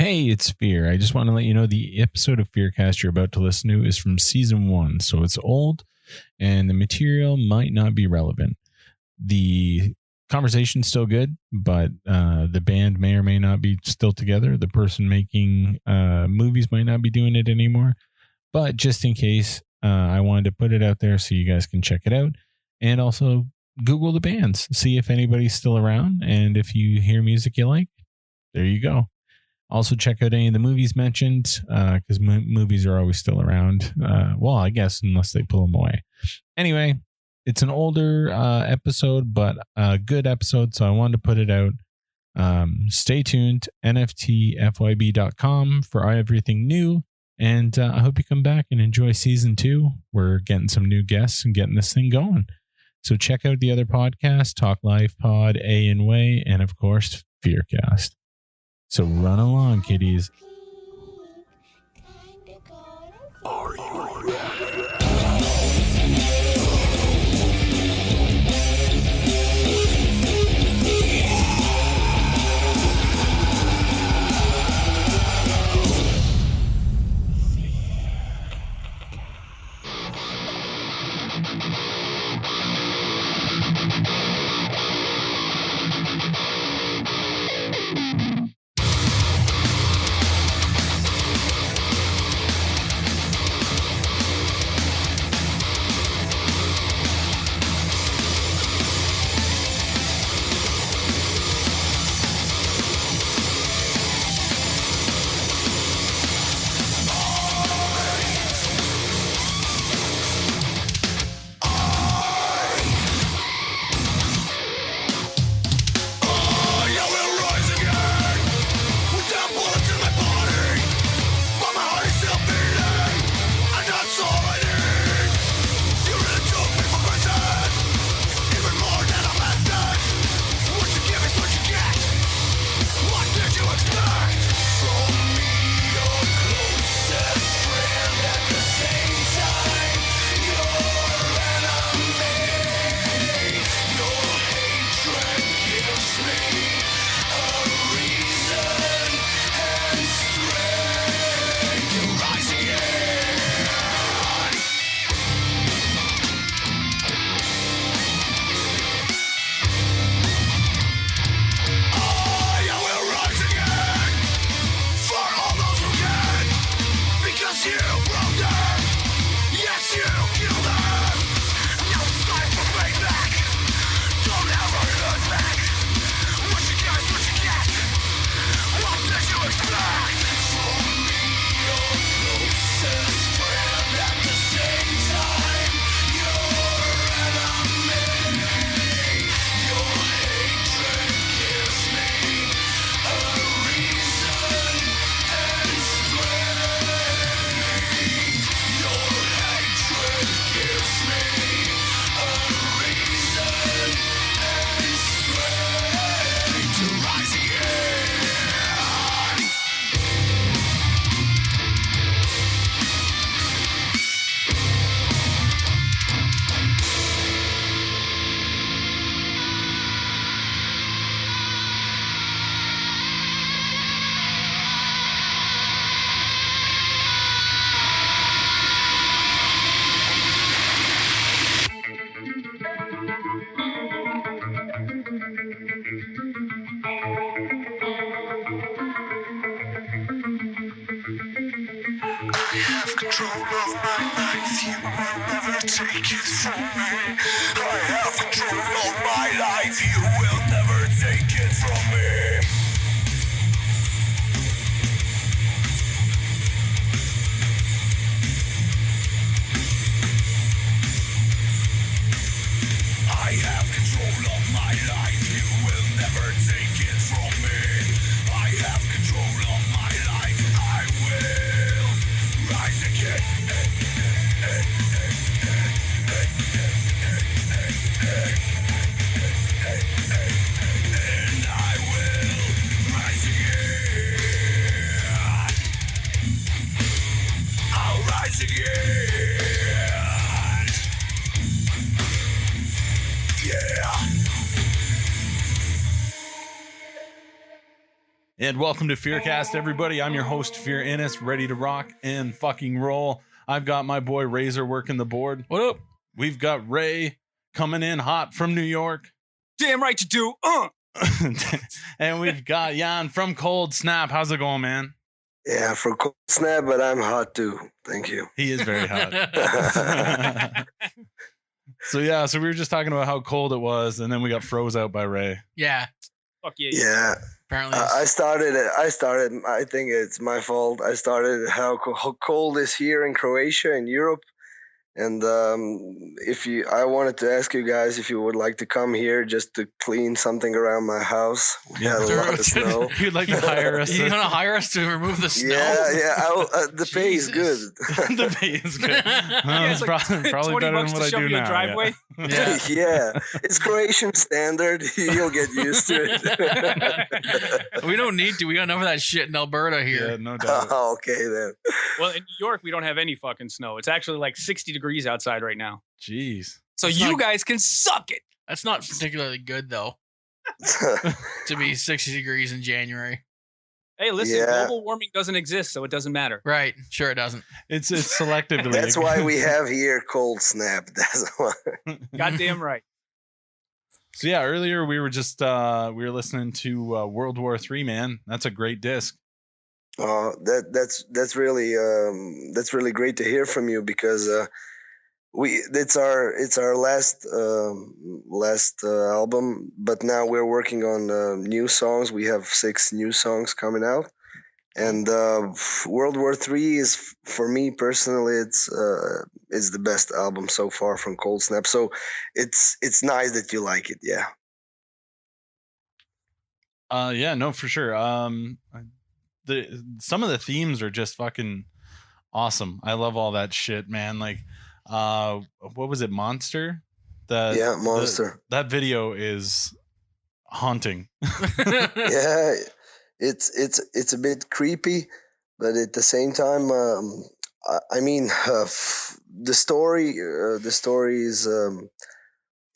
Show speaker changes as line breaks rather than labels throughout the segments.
Hey, it's Fear. I just want to let you know the episode of FEARCast you're about to listen to is from season 1, so it's old and the material might not be relevant. The conversation's still good, but the band may or may not be still together. The person making movies might not be doing it anymore. But just in case, I wanted to put it out there so you guys can check it out. And also Google the bands, see if anybody's still around. And if you hear music you like, there you go. Also check out any of the movies mentioned, because movies are always still around. Well, I guess unless they pull them away. Anyway, it's an older episode, but a good episode, so I wanted to put it out. Stay tuned, nftfyb.com for everything new. And I hope you come back and enjoy season 2. We're getting some new guests and getting this thing going. So check out the other podcasts, Talk Life Pod, A and Way, and of course, FEARcast. So run along, kiddies. Are you ready?
And I will
And welcome to FEARCast, everybody. I'm your host, Fear Innes, ready to rock and fucking roll. I've got my boy Razor working the board. What up? We've got Ray coming in hot from New York.
Damn right you do.
And we've got Jan from Cold Snap. How's it going, man?
Yeah, from Cold Snap, but I'm hot too. Thank you.
He is very hot. So we were just talking about how cold it was, and then we got froze out by Ray.
Yeah. Fuck yeah.
Yeah.
Apparently.
I started. I think it's my fault. I started how cold is here in Croatia, in Europe. And I wanted to ask you guys if you would like to come here just to clean something around my house. We had a lot of snow.
You'd like to hire us?
You're gonna hire us to remove the snow?
Yeah. The pay is good.
The pay is good.
Yeah,
it's probably better than what I do now.
Driveway.
Yeah.
Yeah, it's Croatian standard. You'll get used to it.
We don't need to. We got enough of that shit in Alberta here.
Yeah, no doubt.
Oh, okay then.
Well, in New York, we don't have any fucking snow. It's actually like 60 degrees outside right now.
Jeez.
So you guys can suck it.
That's not particularly good, though, to be 60 degrees in January.
Hey, listen, global warming doesn't exist, so it doesn't matter.
Right. Sure it doesn't.
It's selectively.
That's why we have here Cold Snap. That's why.
Goddamn right.
So yeah, earlier we were just we were listening to World War III, man. That's a great disc.
That's really great to hear from you because it's our last album, but now we're working on new songs. We have 6 new songs coming out, and World War III is, for me personally, it's the best album so far from Cold Snap. So it's nice that you like it. Yeah.
Yeah, no, for sure. Some of the themes are just fucking awesome. I love all that shit, man. Like, what was it, Monster?
Monster.
That video is haunting.
Yeah, it's a bit creepy, but at the same time, I mean, the story is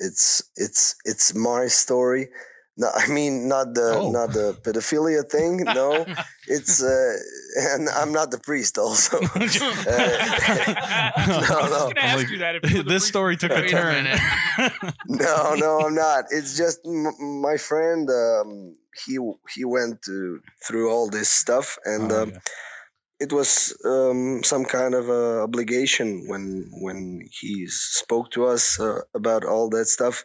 it's my story. No, I mean not the pedophilia thing. No, it's and I'm not the priest. Also, no.
I was gonna ask you that. If you were the
This
priest.
story took a turn.
No, I'm not. It's just my friend. He went through all this stuff, and it was some kind of obligation when he spoke to us about all that stuff.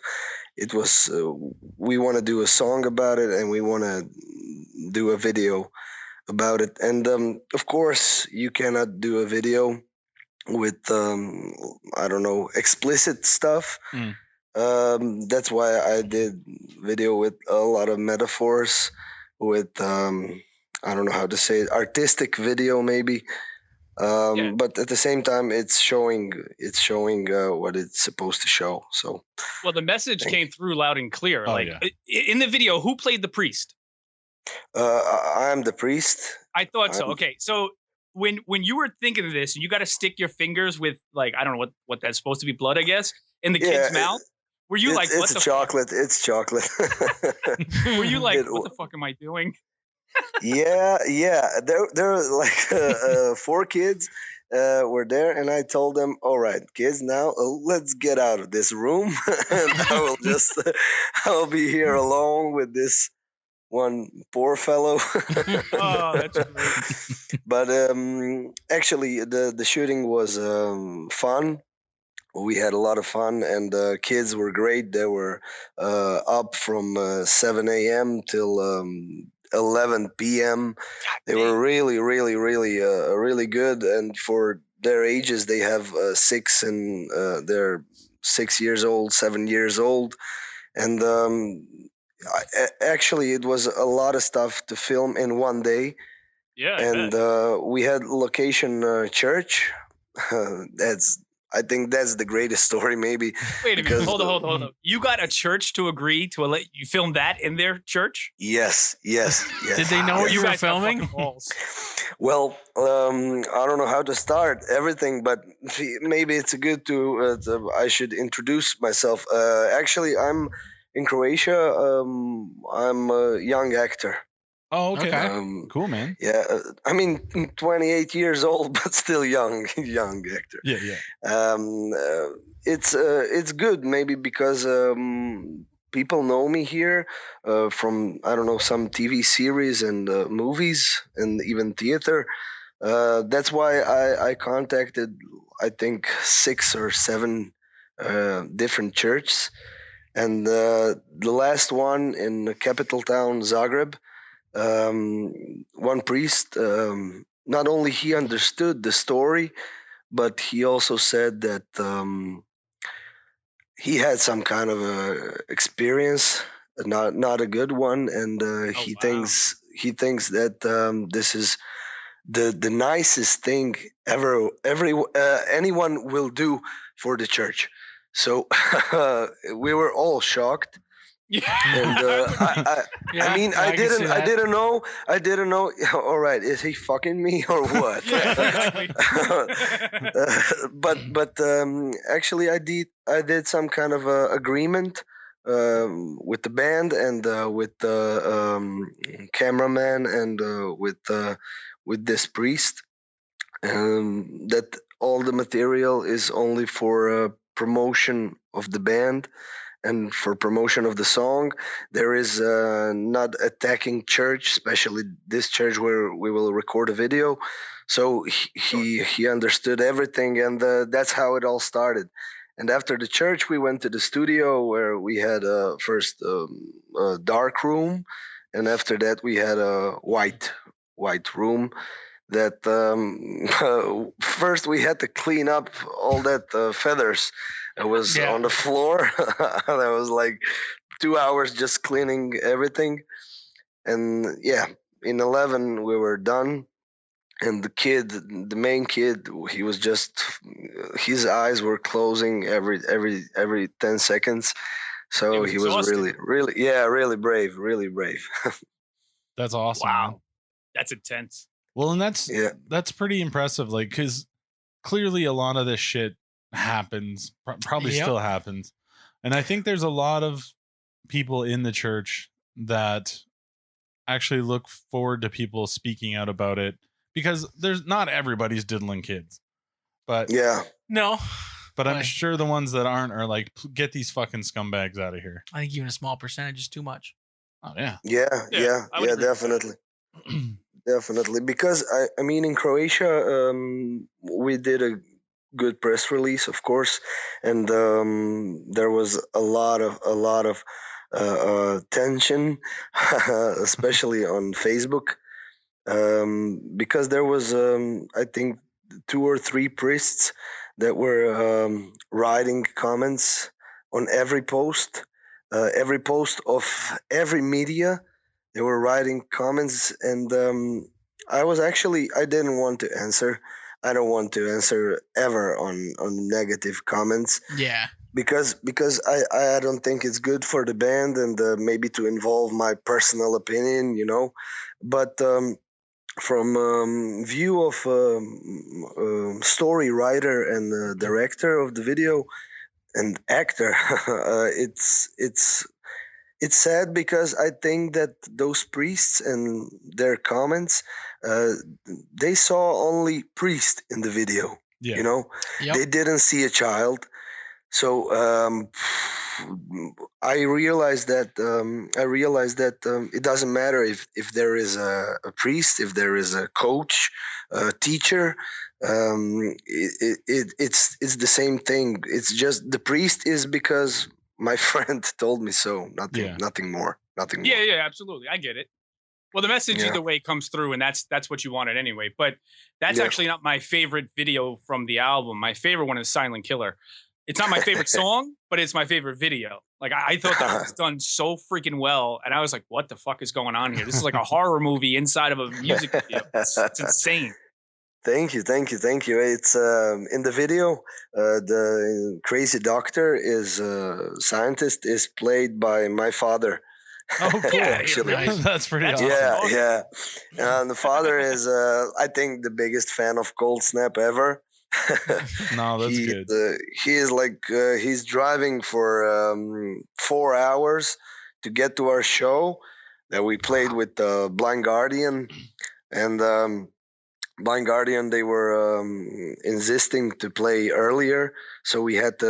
It was we want to do a song about it, and we want to do a video about it. And of course, you cannot do a video with I don't know, explicit stuff. That's why I did video with a lot of metaphors, with I don't know how to say it, artistic video maybe. But at the same time, it's showing what it's supposed to show. So,
Well, the message came through loud and clear.
Oh,
in the video, who played the priest?
I'm the priest.
I thought so. Okay, so when you were thinking of this, you got to stick your fingers with, like, I don't know what that's supposed to be, blood, I guess, in the kid's mouth. Were you like, what the
chocolate? Fuck? It's chocolate.
Were you like, what the fuck am I doing?
Yeah. There were like 4 kids were there, and I told them, "All right, kids, now let's get out of this room, and I'll be here alone with this one poor fellow."
Oh, that's great.
But actually, the shooting was fun. We had a lot of fun, and the kids were great. They were up from 7 a.m. till 11 p.m. They were really, really, really, really good. And for their ages, they have 6 and they're 6 years old, 7 years old. And actually, it was a lot of stuff to film in one day.
Yeah.
And we had location church. I think that's the greatest story, maybe.
Wait a minute. Hold on. You got a church to agree to let you film that in their church?
Yes.
Did they know what you were filming?
Well, I don't know how to start everything, but maybe it's good I should introduce myself. Actually, I'm in Croatia. I'm a young actor.
Oh, okay. Cool, man.
Yeah, I mean, 28 years old, but still young actor.
Yeah.
It's good, maybe because people know me here from, I don't know, some TV series and movies and even theater. That's why I contacted, I think, 6 or 7 different churches, and the last one in the capital town Zagreb. One priest, not only he understood the story, but he also said that he had some kind of a experience, not a good one, and he thinks that this is the nicest thing ever anyone will do for the church. So we were all shocked.
Yeah.
And I mean, I didn't know. All right, is he fucking me or what?
Yeah,
But actually, I did some kind of agreement with the band and with the cameraman and with this priest, that all the material is only for promotion of the band and for promotion of the song. There is not attacking church, especially this church where we will record a video. So he understood everything, and that's how it all started. And after the church, we went to the studio where we had first a dark room, and after that we had a white room. That first we had to clean up all that feathers that was on the floor. That was like 2 hours just cleaning everything. And yeah, in 11 we were done. And the main kid, he was just, his eyes were closing every 10 seconds. So he was really brave.
That's awesome.
Wow.
Man.
That's intense.
Well, and that's pretty impressive. Like, because clearly a lot of this shit happens, probably still happens. And I think there's a lot of people in the church that actually look forward to people speaking out about it, because there's not everybody's diddling kids, but
no,
but I'm sure the ones that aren't are like, get these fucking scumbags out of here.
I think even a small percentage is too much.
Oh yeah,
definitely. Definitely, because I mean, in Croatia, we did a good press release, of course, and there was a lot of tension, especially on Facebook, because there was I think 2 or 3 priests that were writing comments on every post of every media. They were writing comments, and I didn't want to answer. I don't want to answer ever on negative comments.
Yeah.
Because I don't think it's good for the band, and maybe to involve my personal opinion, But from view of story writer and director of the video and actor, it's sad, because I think that those priests and their comments, they saw only priest in the video.
Yeah.
They didn't see a child. So I realized that it doesn't matter if there is a priest, if there is a coach, a teacher. It's the same thing. It's just the priest is because my friend told me so. Nothing more.
Yeah, absolutely. I get it. Well, the message either way comes through, and that's what you wanted anyway. But that's actually not my favorite video from the album. My favorite one is Silent Killer. It's not my favorite song, but it's my favorite video. Like, I thought that was done so freaking well, and I was like, what the fuck is going on here? This is like a horror movie inside of a music video. It's insane.
Thank you. It's in the video, the crazy doctor scientist is played by my father.
Oh, cool.
Actually,
that's pretty awesome.
Yeah. And the father is, I think, the biggest fan of Cold Snap ever.
No, that's good.
He is like, he's driving for 4 hours to get to our show. that we played with Blind Guardian, and Blind Guardian, they were insisting to play earlier, so we had to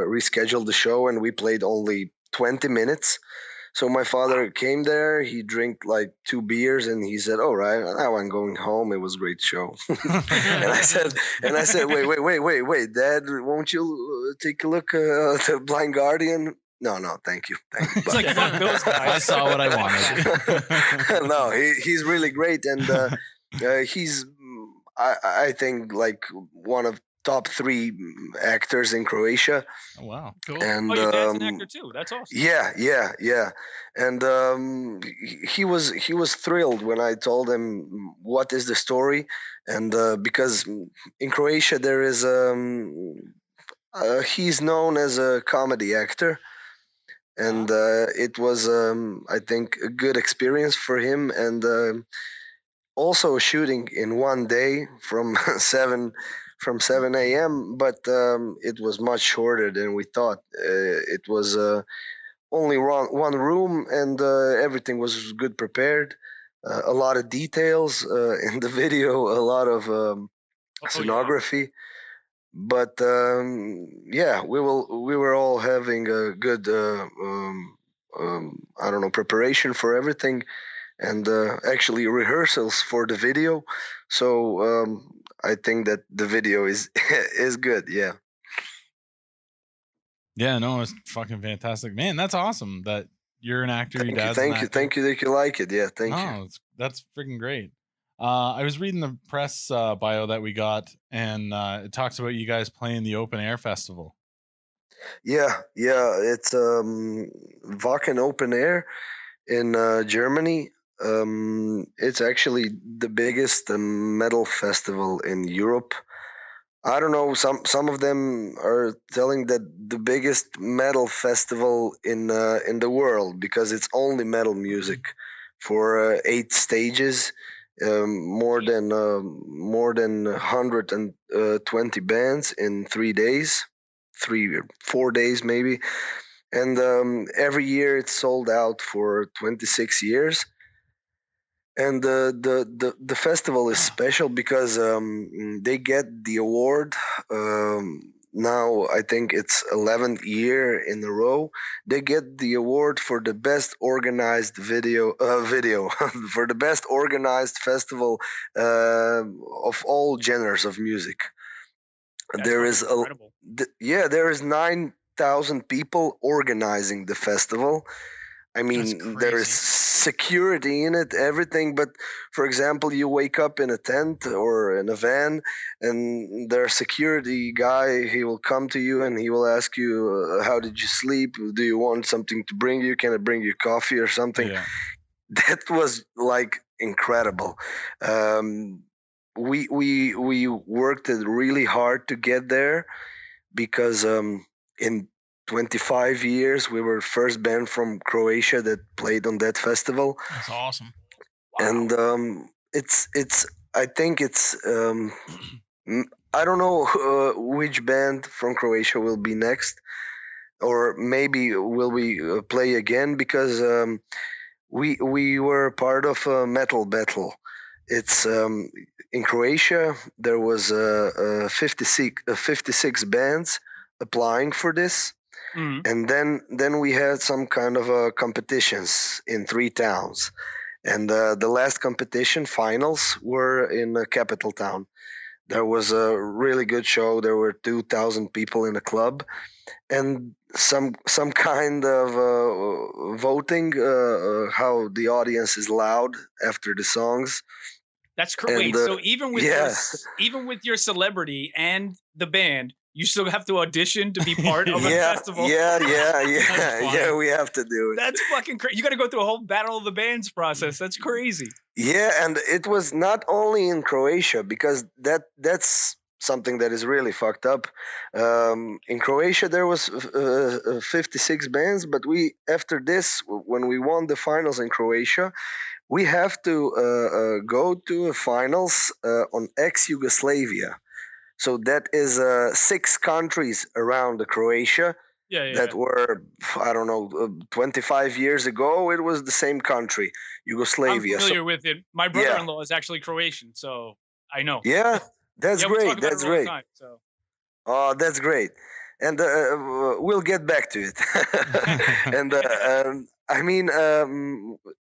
reschedule the show, and we played only 20 minutes. So my father came there, he drank like 2 beers, and he said, "All right, now I'm going home. It was a great show." and I said, wait, Dad, won't you take a look at the Blind Guardian? No, thank you.
It's like, fuck those guys.
I saw what I wanted.
No, he's really great, and he's, I think, like one of top 3 actors in Croatia.
Oh, wow,
cool.
And
your dad's an actor too. That's awesome.
Yeah. And he was thrilled when I told him what is the story, and because in Croatia there is he's known as a comedy actor, and it was I think a good experience for him, and also shooting in one day from 7 a.m., but it was much shorter than we thought. It was only one room, and everything was good prepared. A lot of details in the video, a lot of scenography. But yeah, we were all having a good preparation for everything, and actually rehearsals for the video. So I think that the video is good. Yeah.
Yeah, no, it's fucking fantastic, man. That's awesome that you're an actor.
Thank you that you like it. Yeah, thank you.
That's freaking great. I was reading the press bio that we got, and it talks about you guys playing the open air festival.
Yeah, it's Wacken Open Air in Germany. It's actually the biggest metal festival in Europe. I don't know. Some of them are telling that the biggest metal festival in the world, because it's only metal music for 8 stages, more than 120 bands in 3 days, 3 or 4 days maybe, and every year it's sold out for 26 years. And the festival is special because they get the award. Now I think it's 11th year in a row. They get the award for the best organized video for the best organized festival of all genres of music. There is there is 9,000 people organizing the festival. I mean, there is security in it, everything. But for example, you wake up in a tent or in a van, and their security guy, he will come to you and he will ask you, how did you sleep? Do you want something to bring you? Can I bring you coffee or something? Yeah. That was like incredible. We worked really hard to get there, because in 25 years we were first band from Croatia that played on that festival.
That's awesome.
Wow. And it's I think it's I don't know which band from Croatia will be next, or maybe will we play again, because we were part of a metal battle. It's in Croatia there was 56 bands applying for this. Mm-hmm. And then we had some kind of competitions in 3 towns, and the last competition finals were in a capital town. There was a really good show. There were 2,000 people in a club, and some kind of voting, how the audience is loud after the songs.
That's correct. So even with your celebrity and the band, you still have to audition to be part of a festival.
Yeah. We have to do it.
That's fucking crazy. You got to go through a whole Battle of the Bands process. That's crazy.
Yeah, and it was not only in Croatia, because that's something that is really fucked up. In Croatia there was 56 bands, but after this, when we won the finals in Croatia, we have to go to finals on ex-Yugoslavia. So that is 6 countries around Croatia. that were, I don't know, 25 years ago. It was the same country, Yugoslavia.
I'm familiar with it. My brother-in-law is actually Croatian, so I know.
Yeah, that's great.
We talk about
that's
it all
great.
the time, so.
Oh, that's great. And we'll get back to it. And I mean,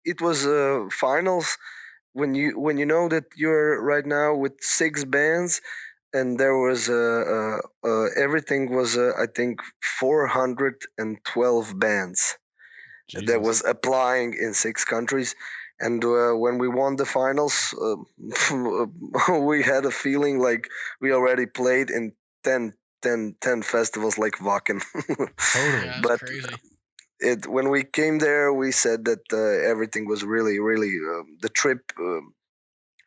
it was finals when you know that you're right now with 6 bands, and there was everything was I think 412 bands that was applying in 6 countries. And when we won the finals, we had a feeling like we already played in 10 festivals like Wacken.
Totally.
Yeah,
But
crazy.
when we came there, we said that everything was really, really the trip.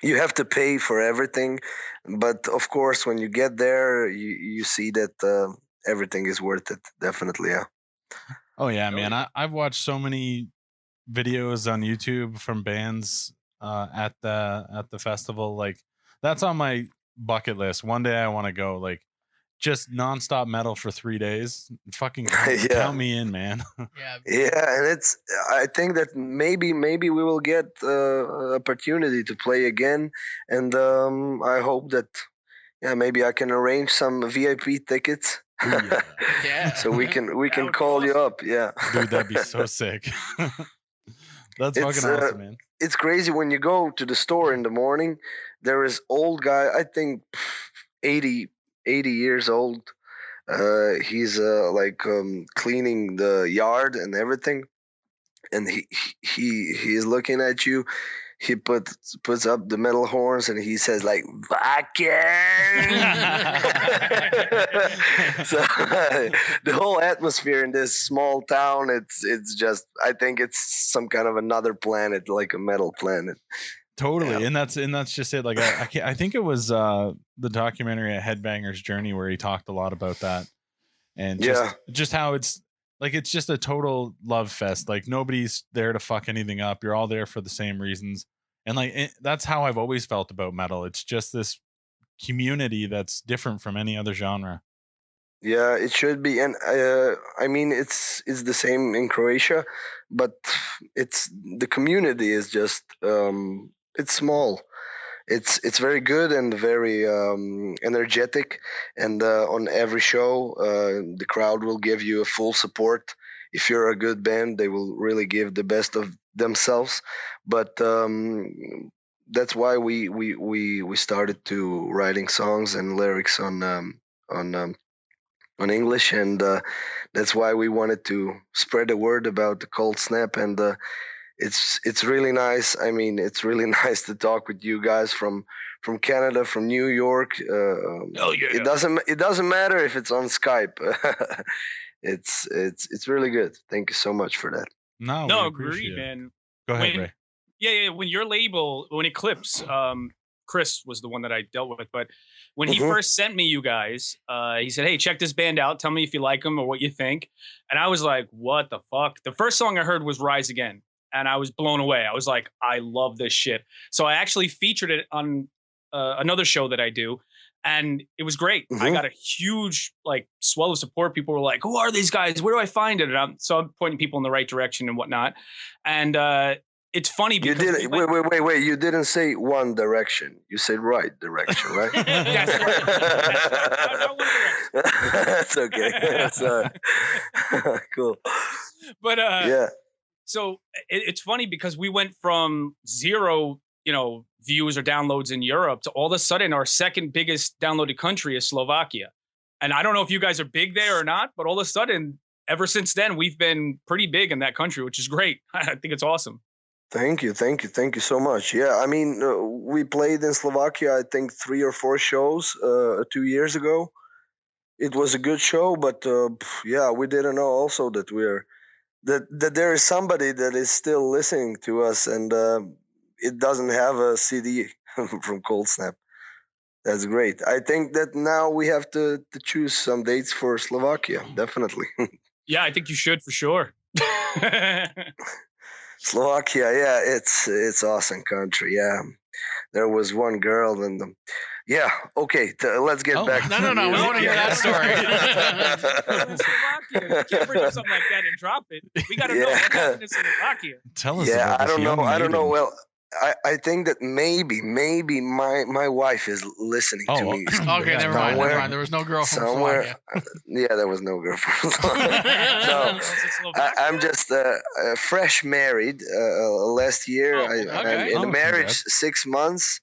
You have to pay for everything, but of course, when you get there, you see that everything is worth it. Definitely, yeah.
Oh yeah, man. I've watched so many videos on YouTube from bands at the festival. Like, that's on my bucket list. One day I want to go, like, just nonstop metal for 3 days. Fucking count me in, man.
Yeah, and I think that maybe we will get opportunity to play again, and I hope that maybe I can arrange some VIP tickets.
Yeah.
So we can call you up. Yeah,
dude, that'd be so sick. That's fucking awesome, man.
It's crazy when you go to the store in the morning. There is old guy, I think 80 years old. He's like cleaning the yard and everything, and he is looking at you. He puts up the metal horns and he says like Wacken. So the whole atmosphere in this small town, it's just, I think it's some kind of another planet, like a metal planet.
Totally. Yeah. And that's just it. Like, I think it was the documentary A Headbanger's Journey where he talked a lot about that, and just how it's like, it's just a total love fest. Like, nobody's there to fuck anything up. You're all there for the same reasons. And like, that's how I've always felt about metal. It's just this community that's different from any other genre.
Yeah, it should be. And I mean, it's the same in Croatia, but it's the community is just it's small. It's very good and very energetic, and on every show the crowd will give you a full support. If you're a good band, they will really give the best of themselves. But that's why we started to writing songs and lyrics on English, and that's why we wanted to spread the word about the Cold Snap. And it's really nice. I mean, it's really nice to talk with you guys from Canada, from New York. It doesn't matter if it's on Skype. It's really good. Thank you so much for that.
No, agreed, man.
Go ahead, Ray.
Yeah. When your label, when Eclipse, Chris was the one that I dealt with, but when he first sent me you guys, he said, "Hey, check this band out. Tell me if you like them or what you think." And I was like, "What the fuck?" The first song I heard was "Rise Again," and I was blown away. I was like, "I love this shit." So I actually featured it on another show that I do, and it was great. I got a huge swell of support. People were like, "Who are these guys? Where do I find it?" And I'm pointing people in the right direction and whatnot. And it's funny because
you didn't wait. You didn't say one direction. You said right direction, right?
That's right. Not one direction.
That's okay. That's cool.
But
yeah.
So it's funny because we went from 0, views or downloads in Europe to all of a sudden our second biggest downloaded country is Slovakia. And I don't know if you guys are big there or not, but all of a sudden, ever since then, we've been pretty big in that country, which is great. I think it's awesome.
Thank you so much. Yeah, I mean, we played in Slovakia, I think 3 or 4 shows 2 years ago. It was a good show, but we didn't know also that that there is somebody that is still listening to us, and it doesn't have a CD from Cold Snap. That's great. I think that now we have to choose some dates for Slovakia, definitely.
Yeah, I think you should for sure.
Slovakia, yeah, it's awesome country. Yeah, there was one girl, and yeah, okay, let's get back.
No, we want to hear that story.
You can't bring up something like that and drop it. We got to know what happened in Slovakia.
Tell us.
Yeah,
about
I
this
don't know.
young
I don't know.
maiden.
Well, I think that maybe my wife is listening to me.
Okay, never mind. There was no girl from Slovakia.
Yeah, there was no girl from Slovakia. No, I'm just fresh married. Last year, I'm in a marriage 6 months.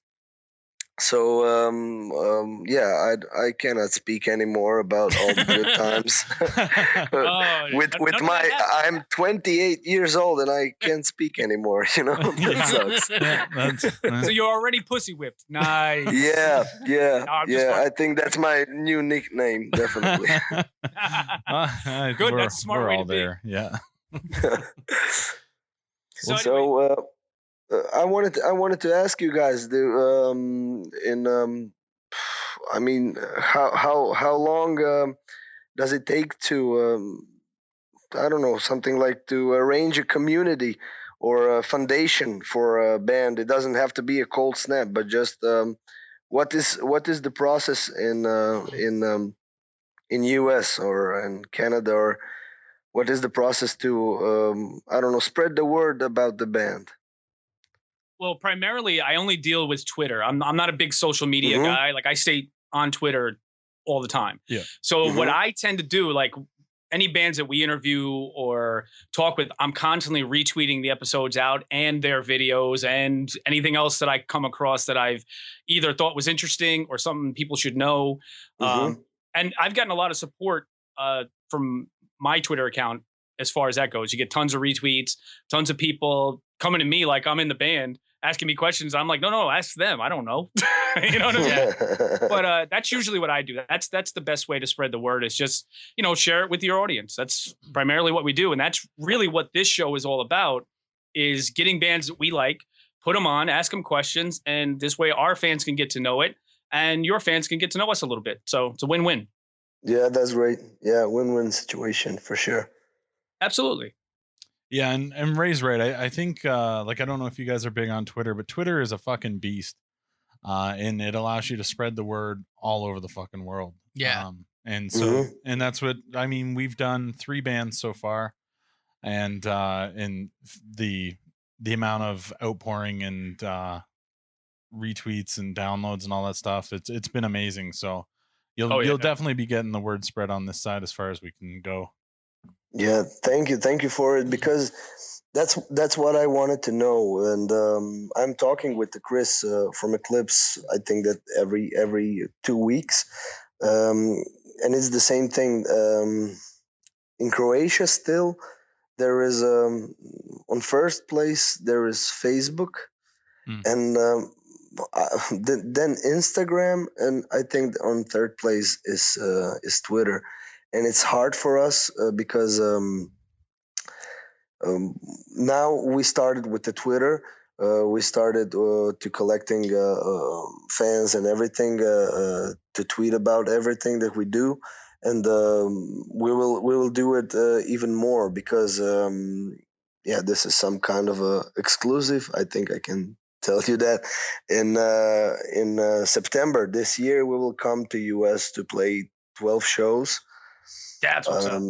So I cannot speak anymore about all the good times. I'm 28 years old and I can't speak anymore. You know, that sucks.
So you're already pussy whipped. Nice.
Yeah.
No,
I think that's my new nickname, definitely.
Good. That's a smart
we're
way
all
to be.
there. Yeah.
So I wanted to ask you guys, how long does it take to I don't know, something like to arrange a community or a foundation for a band? It doesn't have to be a cold snap, but just what is the process in US or in Canada, or what is the process to I don't know, spread the word about the band?
Well, primarily, I only deal with Twitter. I'm not a big social media guy. Like, I stay on Twitter all the time.
Yeah.
So what I tend to do, like any bands that we interview or talk with, I'm constantly retweeting the episodes out and their videos and anything else that I come across that I've either thought was interesting or something people should know. And I've gotten a lot of support from my Twitter account as far as that goes. You get tons of retweets, tons of people coming to me like I'm in the band, asking me questions. I'm like, no, ask them. I don't know. You know what I mean? But that's usually what I do. That's the best way to spread the word, is just, share it with your audience. That's primarily what we do. And that's really what this show is all about, is getting bands that we like, put them on, ask them questions. And this way our fans can get to know it and your fans can get to know us a little bit. So it's a win-win.
Yeah, that's great. Yeah, win-win situation for sure.
Absolutely.
Yeah, and Ray's right. I think I don't know if you guys are big on Twitter, but Twitter is a fucking beast. And it allows you to spread the word all over the fucking world.
Yeah.
And so and that's what I mean, we've done 3 bands so far, and the amount of outpouring and retweets and downloads and all that stuff, it's been amazing. So you'll definitely be getting the word spread on this side as far as we can go.
Yeah, thank you for it, because that's what I wanted to know. And I'm talking with Chris from Eclipse, I think that every 2 weeks, and it's the same thing in Croatia. Still, there is on first place there is Facebook, and then Instagram, and I think on third place is Twitter. And it's hard for us because now we started with the Twitter. We started to collecting fans and everything to tweet about everything that we do, and we will do it even more, because this is some kind of a exclusive. I think I can tell you that in September this year we will come to US to play 12 shows.
That's what's up.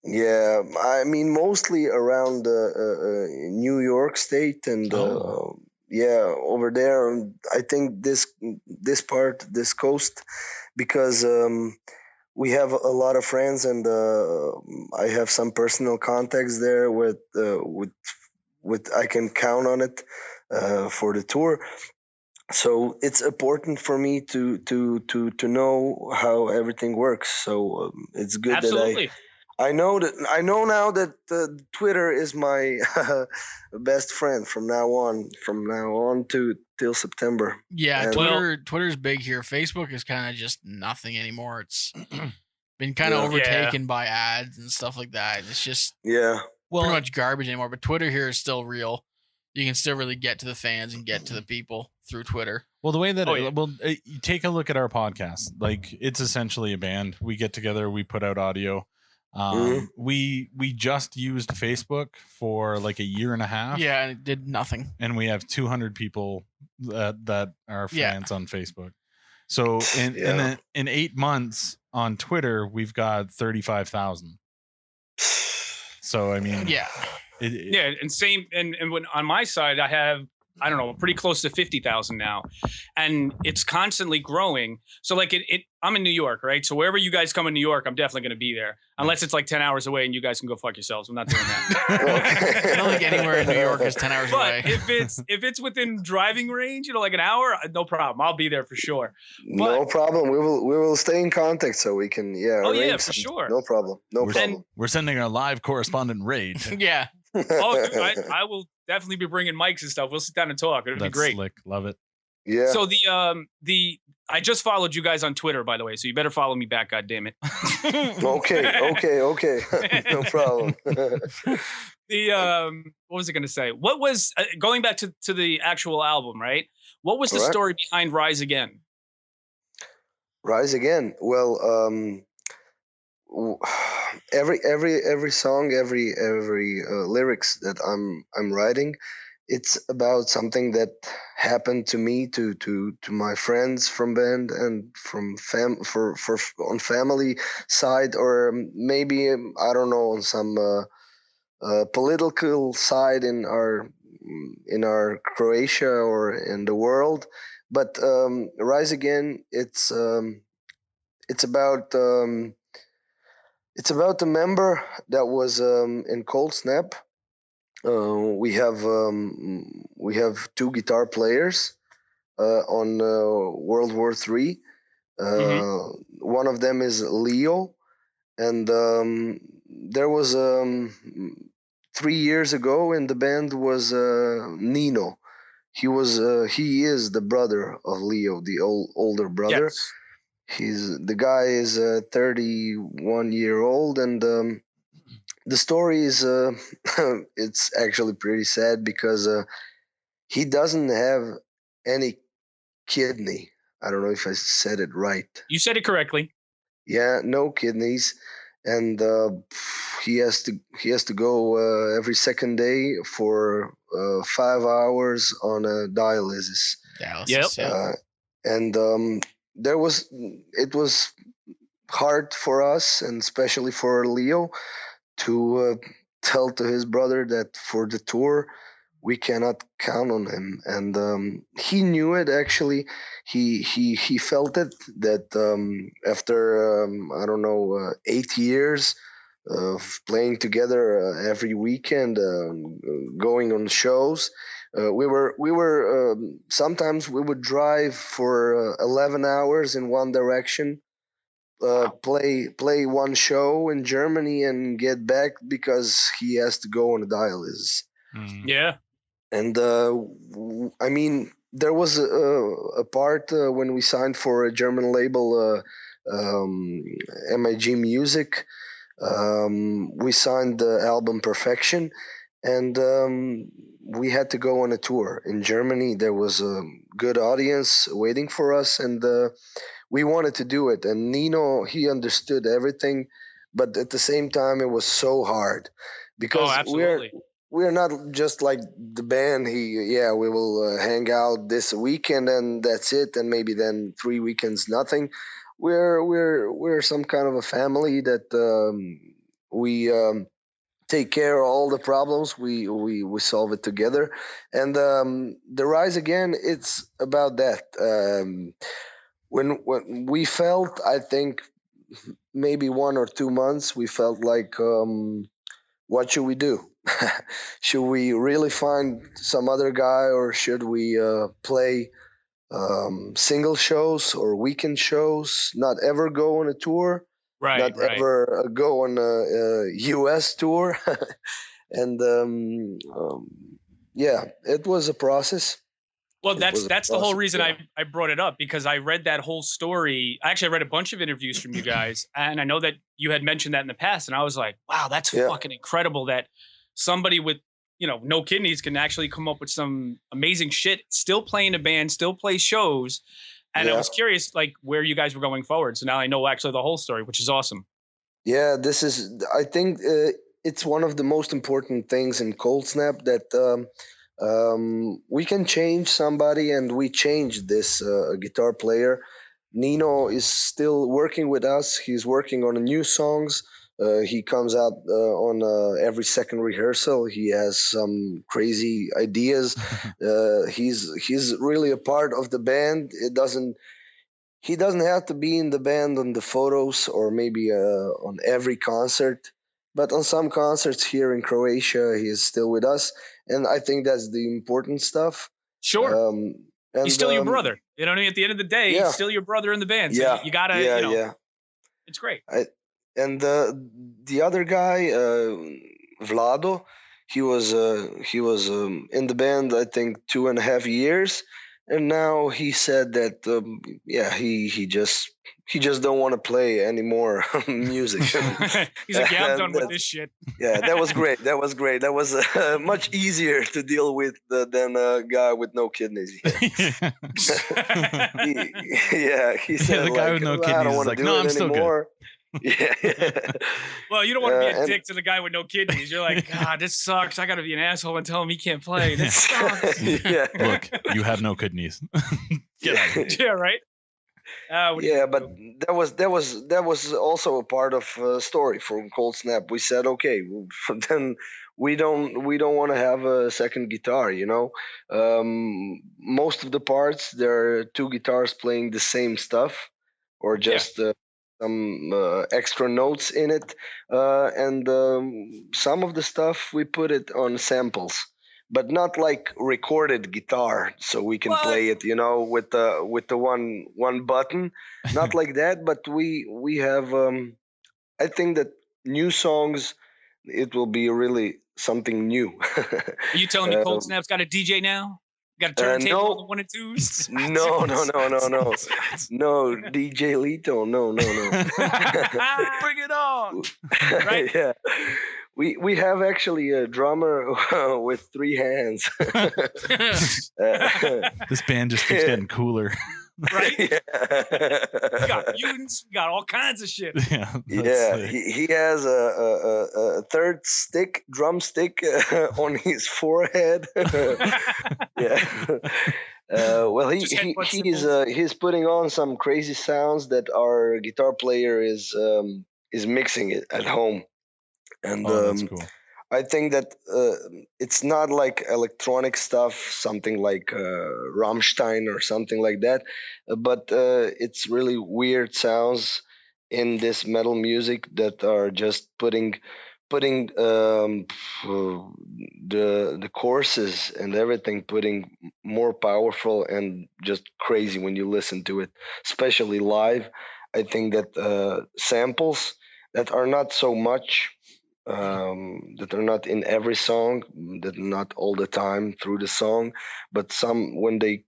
Yeah, I mean, mostly around New York State and over there. I think this coast, because we have a lot of friends, and I have some personal contacts there with I can count on it for the tour. So it's important for me to know how everything works. So it's good.
Absolutely.
That I know now that Twitter is my best friend from now on till September.
Yeah, and Twitter's big here. Facebook is kind of just nothing anymore. It's been kind of overtaken by ads and stuff like that. It's just pretty much garbage anymore. But Twitter here is still real. You can still really get to the fans and get to the people through Twitter.
Well, the way that you take a look at our podcast, like, it's essentially a band. We get together, we put out audio. We just used Facebook for like a year and a half.
Yeah, and it did nothing.
And we have 200 people that are fans on Facebook. So in 8 months on Twitter, we've got 35,000. So I mean,
and same. And when on my side, I have, I don't know, pretty close to 50,000 now, and it's constantly growing. So like I'm in New York, right? So wherever you guys come in New York, I'm definitely going to be there, unless it's like 10 hours away and you guys can go fuck yourselves. I'm not doing that.
I don't think anywhere in New York is 10 hours away.
if it's within driving range, like an hour, no problem. I'll be there for sure.
No problem. We will stay in contact so we can
for sure.
No problem.
We're sending our live correspondent raid.
Yeah.
I will definitely be bringing mics and stuff. We'll sit down and talk. It'll be great.
Slick. Love it.
Yeah.
So I just followed you guys on Twitter, by the way, so you better follow me back. God damn it.
Okay. No problem.
What was I going to say? What was going back to the actual album, right? What was the story behind Rise Again?
Rise Again. Well, every song, every lyrics that I'm writing, it's about something that happened to me, to my friends from band and from on family side, or maybe I don't know, on some political side in our Croatia or in the world. But Rise Again, it's about a member that was in Cold Snap. We have 2 guitar players on World War III. One of them is Leo, and there was 3 years ago in the band was Nino. He is the brother of Leo, the older brother. Yes. The guy is 31 year old, and the story is it's actually pretty sad because he doesn't have any kidney. I don't know if I said it right.
You said it correctly.
Yeah, no kidneys, and he has to go every second day for 5 hours on a dialysis. And it was hard for us, and especially for Leo, to tell to his brother that for the tour we cannot count on him, and he knew it. Actually, he felt it that after I don't know 8 years of playing together every weekend, going on shows. We were sometimes we would drive for 11 hours in one direction, play one show in Germany and get back because he has to go on a dialysis.
Yeah.
And I mean, there was a part when we signed for a German label, MIG Music. We signed the album Perfection, and we had to go on a tour in Germany. There was a good audience waiting for us, and we wanted to do it. And Nino, he understood everything, but at the same time, it was so hard because we're not just like the band. We will hang out this weekend and that's it, and maybe then 3 weekends nothing. We're some kind of a family that we take care of all the problems. We solve it together, and the Rise Again, it's about that. When we felt, I think maybe 1 or 2 months, we felt like, what should we do? Should we really find some other guy, or should we play single shows or weekend shows, not ever go on a tour, ever go on a US tour? And it was a process.
Well, that's the whole reason I brought it up, because I read that whole story. Actually, I read a bunch of interviews from you guys, and I know that you had mentioned that in the past, and I was like, wow, that's fucking incredible that somebody with, no kidneys can actually come up with some amazing shit, still play in a band, still play shows. And I was curious, like, where you guys were going forward. So now I know actually the whole story, which is awesome.
Yeah, this is. I think it's one of the most important things in Cold Snap that we can change somebody, and we changed this guitar player. Nino is still working with us. He's working on new songs. He comes out on every second rehearsal. He has some crazy ideas. He's really a part of the band. He doesn't have to be in the band on the photos or maybe on every concert, but on some concerts here in Croatia, he is still with us, and I think that's the important stuff.
Sure. And he's still your brother. You know what I mean? At the end of the day, he's still your brother in the band. So you gotta, it's great.
And the other guy, Vlado, he was in the band, I think, 2.5 years. And now he said that, he just don't want to play any more music.
He's like, yeah, I'm done with this shit.
Yeah, that was great. That was great. That was much easier to deal with than a guy with no kidneys. He said,
the guy with no kidneys is like, no, I'm still good.
Yeah.
Well, you don't want to be a dick to the guy with no kidneys. You're like, God, this sucks. I got to be an asshole and tell him he can't play. This sucks.
Look, you have no kidneys. Get out.
Yeah, right.
But that was also a part of story from Cold Snap. We said, okay, then we don't want to have a second guitar. Most of the parts, there are two guitars playing the same stuff, or just some extra notes in it, and some of the stuff we put it on samples, but not like recorded guitar, so we can play it, with the one button, not like that. But we have, I think that new songs, it will be really something new.
Are you telling me Cold Snap's got a DJ now? Got a turntable on the 1 and 2s?
No. No, DJ Lito. No.
Bring it on. Right?
Yeah. We have actually a drummer with 3 hands.
This band just keeps getting cooler.
Right? We got mutants. We got all kinds of shit.
He has a third drumstick on his forehead. Well, he's putting on some crazy sounds that our guitar player is mixing it at home, and
that's cool.
I think that it's not like electronic stuff, something like Rammstein or something like that, but it's really weird sounds in this metal music that are just putting the choruses and everything, putting more powerful and just crazy when you listen to it, especially live. I think that samples that are not so much. That are not in every song, that are not all the time through the song, but some, when they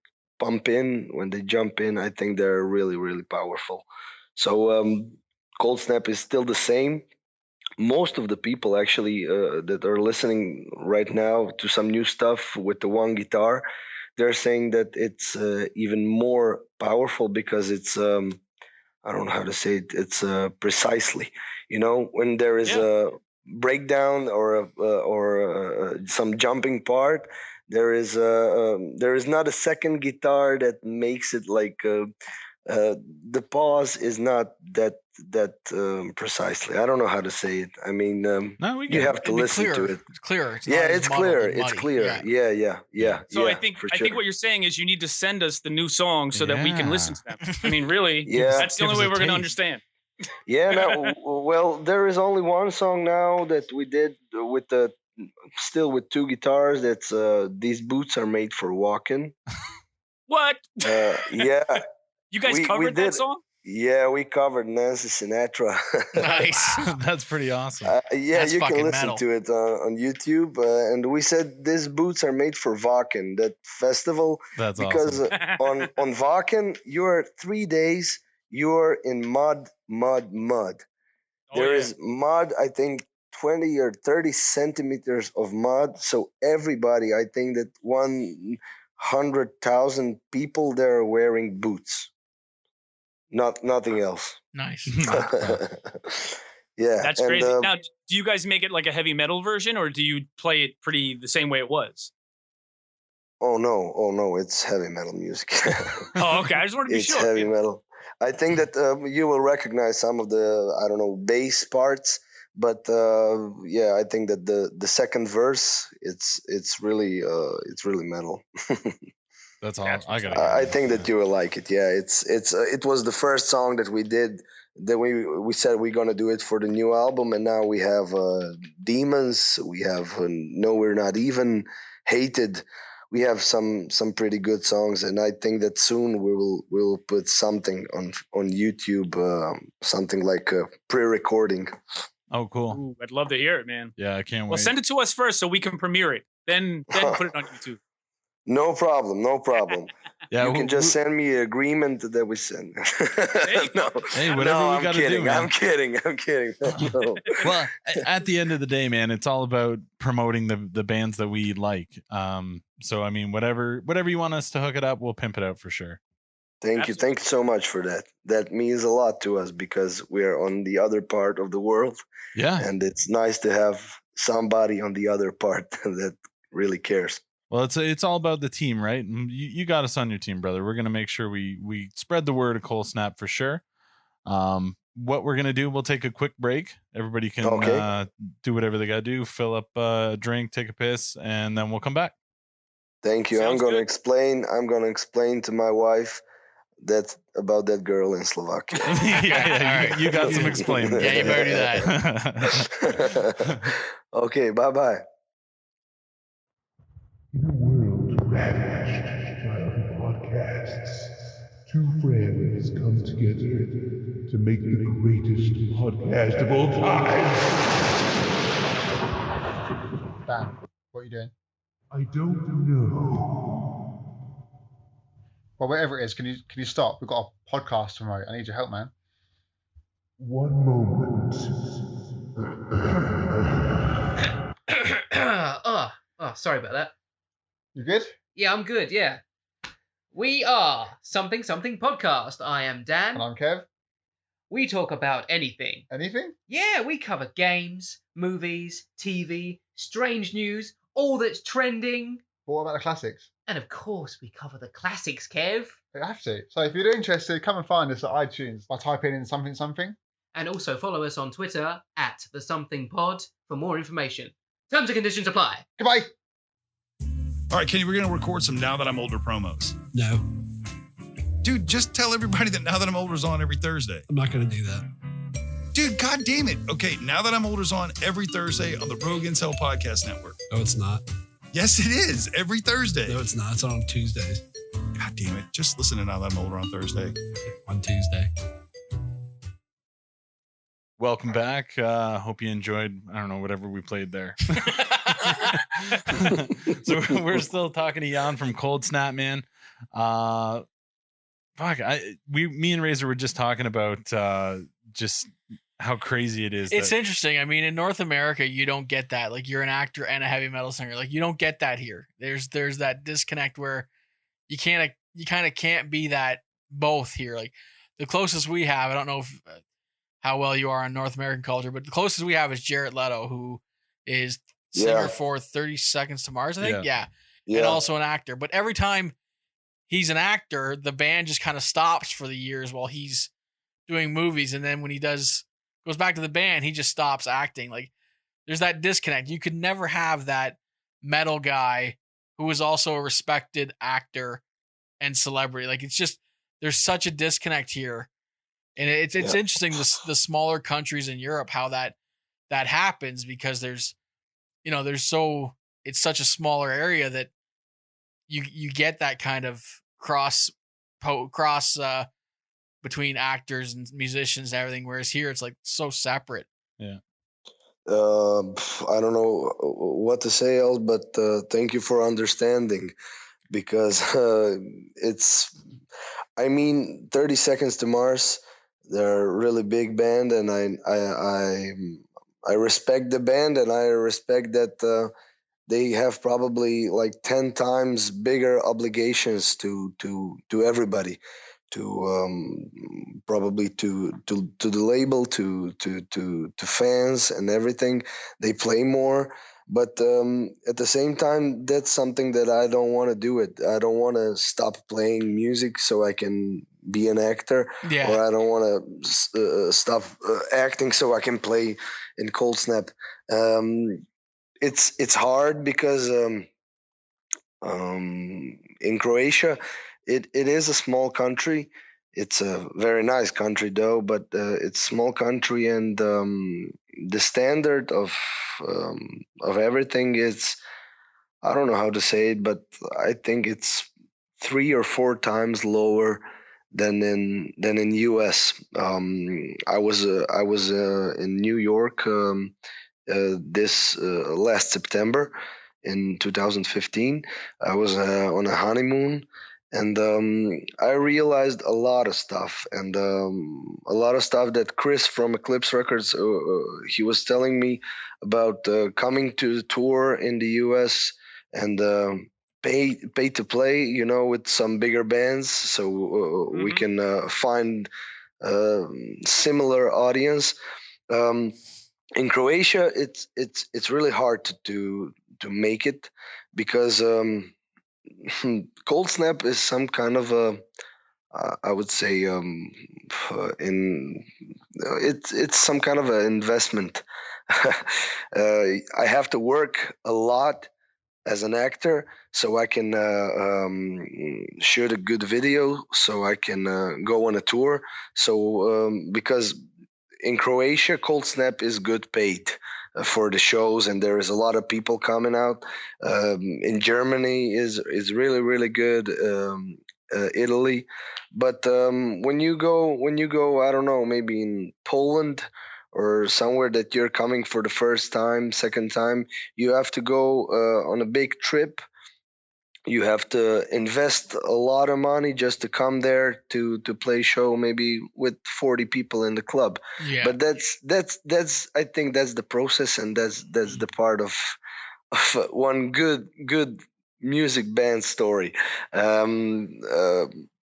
jump in, I think they're really, really powerful. So Cold Snap is still the same. Most of the people actually that are listening right now to some new stuff with the one guitar, they're saying that it's even more powerful because it's I don't know how to say it. It's precisely, when there is a breakdown or some jumping part, there is not a second guitar that makes it like the pause is not that precisely. I don't know how to say it. I mean, you have to listen to it.
It's clear.
It's clear. It's clear. Yeah.
So I think what you're saying is you need to send us the new songs so that we can listen to them. I mean, really, that's the only way we're going to understand.
Well, there is only one song now that we did with still with 2 guitars. That's These Boots Are Made for Walking.
What?
Yeah.
You guys covered that song?
Yeah, we covered Nancy Sinatra.
Nice.
That's pretty awesome.
That's
you can listen
metal.
to it on YouTube. And we said these boots are made for Wacken, that festival.
That's
because
awesome.
on Wacken, you're 3 days, you're in mud. There is mud, I think 20 or 30 centimeters of mud. So everybody, I think that 100,000 people there are wearing boots. Nothing else.
Nice.
Yeah,
that's crazy. Now, do you guys make it like a heavy metal version, or do you play it pretty the same way it was?
Oh no, it's heavy metal music.
Oh, okay. I just want to be sure.
It's heavy metal. I think that you will recognize some of the bass parts, but yeah, I think that the second verse it's really metal.
That's all.
I think that you will like it. Yeah, it was the first song that we did. That we said we're gonna do it for the new album, and now we have Demons. We have No, We're Not Even, Hated. We have some pretty good songs, and I think that soon we'll put something on YouTube, something like a pre-recording.
Oh, cool!
Ooh, I'd love to hear it, man.
Yeah, I can't wait.
Well, send it to us first so we can premiere it. Then put it on YouTube.
No problem. Yeah, you can just send me an agreement that we send.
No. Hey, whatever we got to do, man.
I'm kidding. No.
Well, at the end of the day, man, it's all about promoting the bands that we like. So I mean, whatever you want us to hook it up, we'll pimp it out for sure.
Thank you so much for that. That means a lot to us because we're on the other part of the world.
Yeah,
and it's nice to have somebody on the other part that really cares.
Well, it's all about the team, right? You got us on your team, brother. We're gonna make sure we spread the word of Cold Snap for sure. What we're gonna do, we'll take a quick break. Everybody can do whatever they gotta do, fill up a drink, take a piss, and then we'll come back.
Thank you.
Sounds
I'm gonna explain to my wife that about that girl in Slovakia.
Yeah. You got some explaining.
Yeah, you better do that.
Okay, bye.
In a world ravaged by podcasts, two friends come together to make the greatest podcast of all time.
Dan, what are you doing?
I don't know.
Well, whatever it is, can you stop? We've got a podcast tomorrow. I need your help, man.
One moment.
Sorry about that.
You good?
Yeah, I'm good, yeah. We are Something Podcast. I am Dan.
And I'm Kev.
We talk about anything.
Anything?
Yeah, we cover games, movies, TV, strange news, all that's trending.
What about the classics?
And of course, we cover the classics, Kev.
You have to. So if you're interested, come and find us at iTunes by typing in something.
And also follow us on Twitter at The Something Pod for more information. Terms and conditions apply.
Goodbye.
All right, Kenny, we're going to record some Now That I'm Older promos.
No.
Dude, just tell everybody that Now That I'm Older is on every Thursday.
I'm not going to do that.
Dude, God damn it. Okay, Now That I'm Older is on every Thursday on the Rogue Intel Podcast Network.
No, it's not.
Yes, it is. Every Thursday.
No, it's not. It's on Tuesdays.
God damn it. Just listen to Now That I'm Older on Thursday.
On Tuesday.
Welcome back. Hope you enjoyed, I don't know, whatever we played there. So we're still talking to Jan from Cold Snap, man. Me and Razor were just talking about just how crazy it is.
It's interesting. I mean, in North America, you don't get that. Like, you're an actor and a heavy metal singer. Like, you don't get that here. There's that disconnect where you kind of can't be that both here. Like, the closest we have, I don't know how well you are on North American culture, but the closest we have is Jared Leto, who is singer for 30 Seconds to Mars, I think. Yeah. And also an actor. But every time he's an actor, the band just kind of stops for the years while he's doing movies. And then when he goes back to the band, he just stops acting. Like, there's that disconnect. You could never have that metal guy who is also a respected actor and celebrity. Like, it's just, there's such a disconnect here. And it's interesting, the smaller countries in Europe, how that happens, because it's such a smaller area that you get that kind of cross between actors and musicians and everything. Whereas here it's like so separate. Yeah.
I don't know what to say else, but thank you for understanding, because 30 Seconds to Mars, they're a really big band, and I respect the band, and I respect that they have probably like 10 times bigger obligations to everybody. probably to the label, to fans and everything. They play more, but at the same time, that's something that I don't want to do. It. I don't want to stop playing music so I can be an actor, or I don't want to stop acting so I can play in Cold Snap. It's hard because in Croatia, it is a small country. It's a very nice country though, but it's a small country, and the standard of everything is, I don't know how to say it, but I think it's 3 or 4 times lower than in US. I was in New York this last September in 2015. I was on a honeymoon, and I realized a lot of stuff, and a lot of stuff that Chris from Eclipse Records, he was telling me about coming to the tour in the US and pay to play, with some bigger bands, so we can find similar audience. In Croatia, it's really hard to make it, because Cold Snap is some kind of I would say it's some kind of an investment. I have to work a lot as an actor so I can shoot a good video, so I can go on a tour. So because in Croatia, Cold Snap is good paid for the shows, and there is a lot of people coming out. In Germany is really, really good. Italy, but when you go, I don't know, maybe in Poland or somewhere that you're coming for the first time, second time, you have to go on a big trip. You have to invest a lot of money just to come there to play show, maybe with 40 people in the club.
Yeah.
But that's I think that's the process, and that's the part of one good music band story.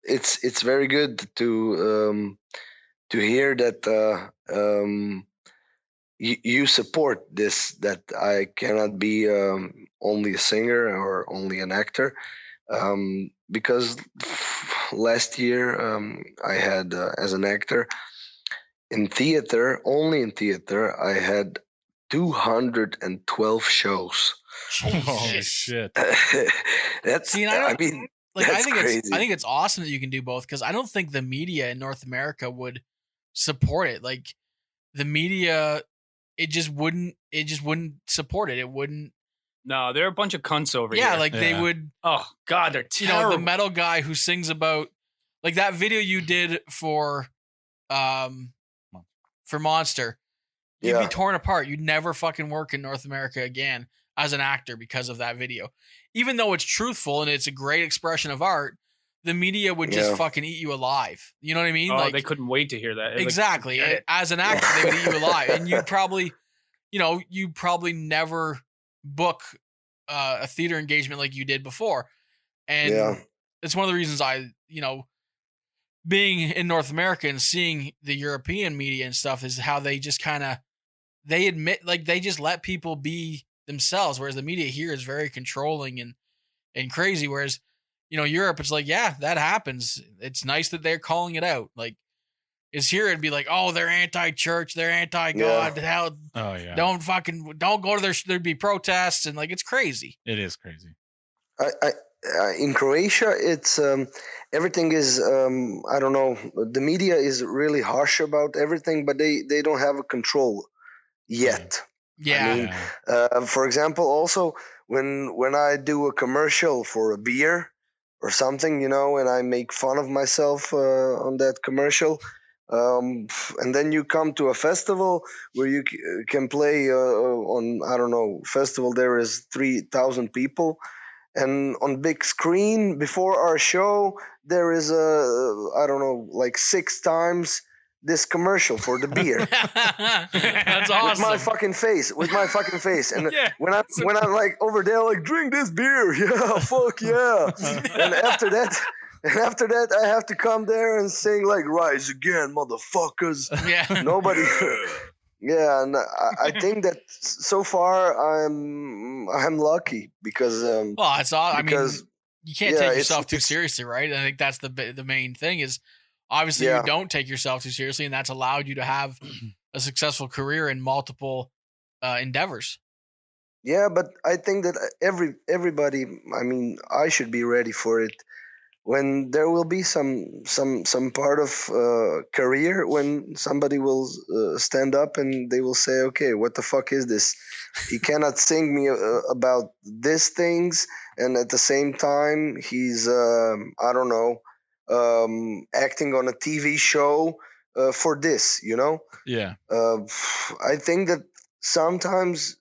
It's very good to hear that you support this, that I cannot be only a singer or only an actor, because last year I had as an actor in theater, only in theater, I had 212 shows.
Oh shit!
That's,
See,
I mean,
like,
that's crazy.
I think it's awesome that you can do both, because I don't think the media in North America would support it. Like, the media, it just wouldn't support it. It wouldn't.
No, they're a bunch of cunts over here.
Yeah, like they would.
Oh God, they're terrible.
The metal guy who sings about, like, that video you did for Monster. You'd be torn apart. You'd never fucking work in North America again as an actor because of that video. Even though it's truthful and it's a great expression of art, the media would just fucking eat you alive. You know what I mean?
Oh,
like,
they couldn't wait to hear that.
Exactly. As an actor, they would eat you alive. And you'd probably, you'd probably never book a theater engagement like you did before. And it's one of the reasons I, being in North America and seeing the European media and stuff, is how they just kind of, they admit, like, they just let people be themselves, whereas the media here is very controlling and crazy. Whereas, Europe, it's like, yeah, that happens. It's nice that they're calling it out. Like, is here, it'd be like, oh, they're anti-church, they're anti-God. Hell, don't go to there'd be protests, and like, it's crazy.
It is crazy.
In Croatia, it's everything is I don't know. The media is really harsh about everything, but they don't have a control yet.
Yeah.
I mean, for example, also when I do a commercial for a beer or something, and I make fun of myself on that commercial, and then you come to a festival where you can play on, I don't know, festival there is 3,000 people. And on big screen before our show, there is I don't know, like 6 times this commercial for the beer.
That's awesome.
With my fucking face. And when I'm like over there, like, drink this beer. Yeah, fuck yeah. And after that, And after that, I have to come there and sing like "Rise Again, motherfuckers."
Yeah.
Nobody. Yeah, and I think that so far I'm lucky because
well, it's all. I mean, you can't take yourself too
it's
seriously, right? I think that's the main thing is obviously you don't take yourself too seriously, and that's allowed you to have a successful career in multiple endeavors.
Yeah, but I think that everybody. I mean, I should be ready for it when there will be some part of career when somebody will stand up and they will say, okay, what the fuck is this? He cannot sing me about these things, and at the same time he's I don't know, acting on a TV show for this, you know.
Yeah.
I think that sometimes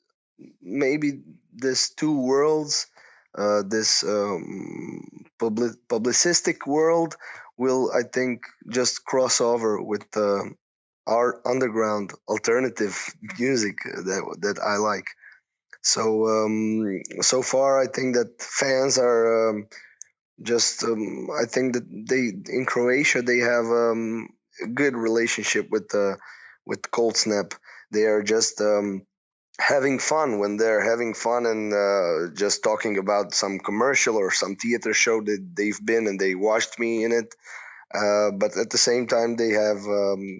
maybe these two worlds, this publicistic world will, I think, just cross over with our underground alternative music that I like. So so far, I think that fans are just. I think that they in Croatia they have a good relationship with Cold Snap. They are just. Having fun when they're having fun and just talking about some commercial or some theater show that they've been and they watched me in it. But at the same time, they have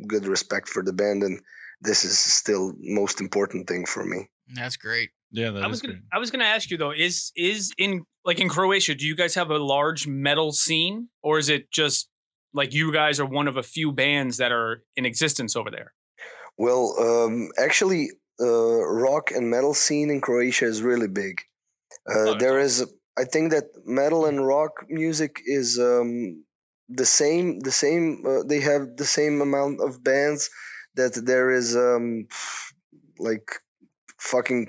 good respect for the band, and this is still most important thing for me.
That's great.
Yeah, that is great.
I was gonna ask you though, is in Croatia, do you guys have a large metal scene, or is it just like you guys are one of a few bands that are in existence over there?
Well, actually. Rock and metal scene in Croatia is really big. There is, I think that metal and rock music is the same. They have the same amount of bands that there is like fucking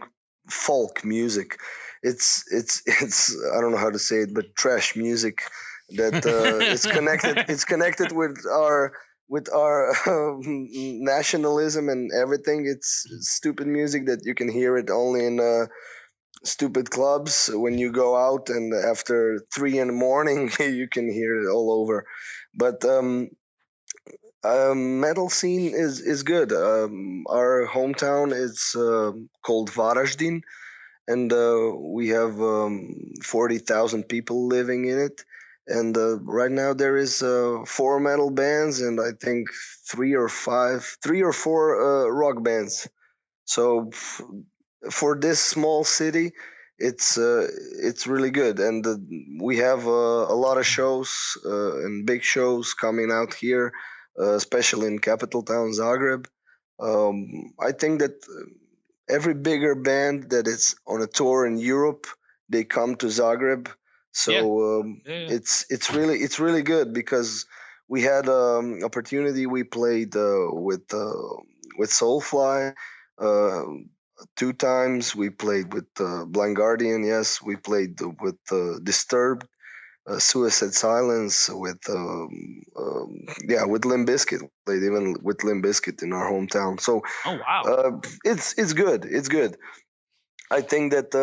folk music. It's I don't know how to say it, but trash music that is connected. It's connected with our nationalism and everything. It's stupid music that you can hear it only in stupid clubs when you go out, and after 3 a.m. you can hear it all over. But metal scene is good. Our hometown is called Varaždin, and we have 40,000 people living in it. And right now there is 4 metal bands and I think 3 or 4 rock bands. So for this small city, it's really good. And we have a lot of shows and big shows coming out here, especially in capital town Zagreb. I think that every bigger band that is on a tour in Europe, they come to Zagreb. So it's really good because we had opportunity. We played with Soulfly 2 times. We played with Blind Guardian. Yes, we played with Disturbed, Suicide Silence, with with Limp Bizkit. Played even with Limp Bizkit in our hometown. So it's good. It's good. I think that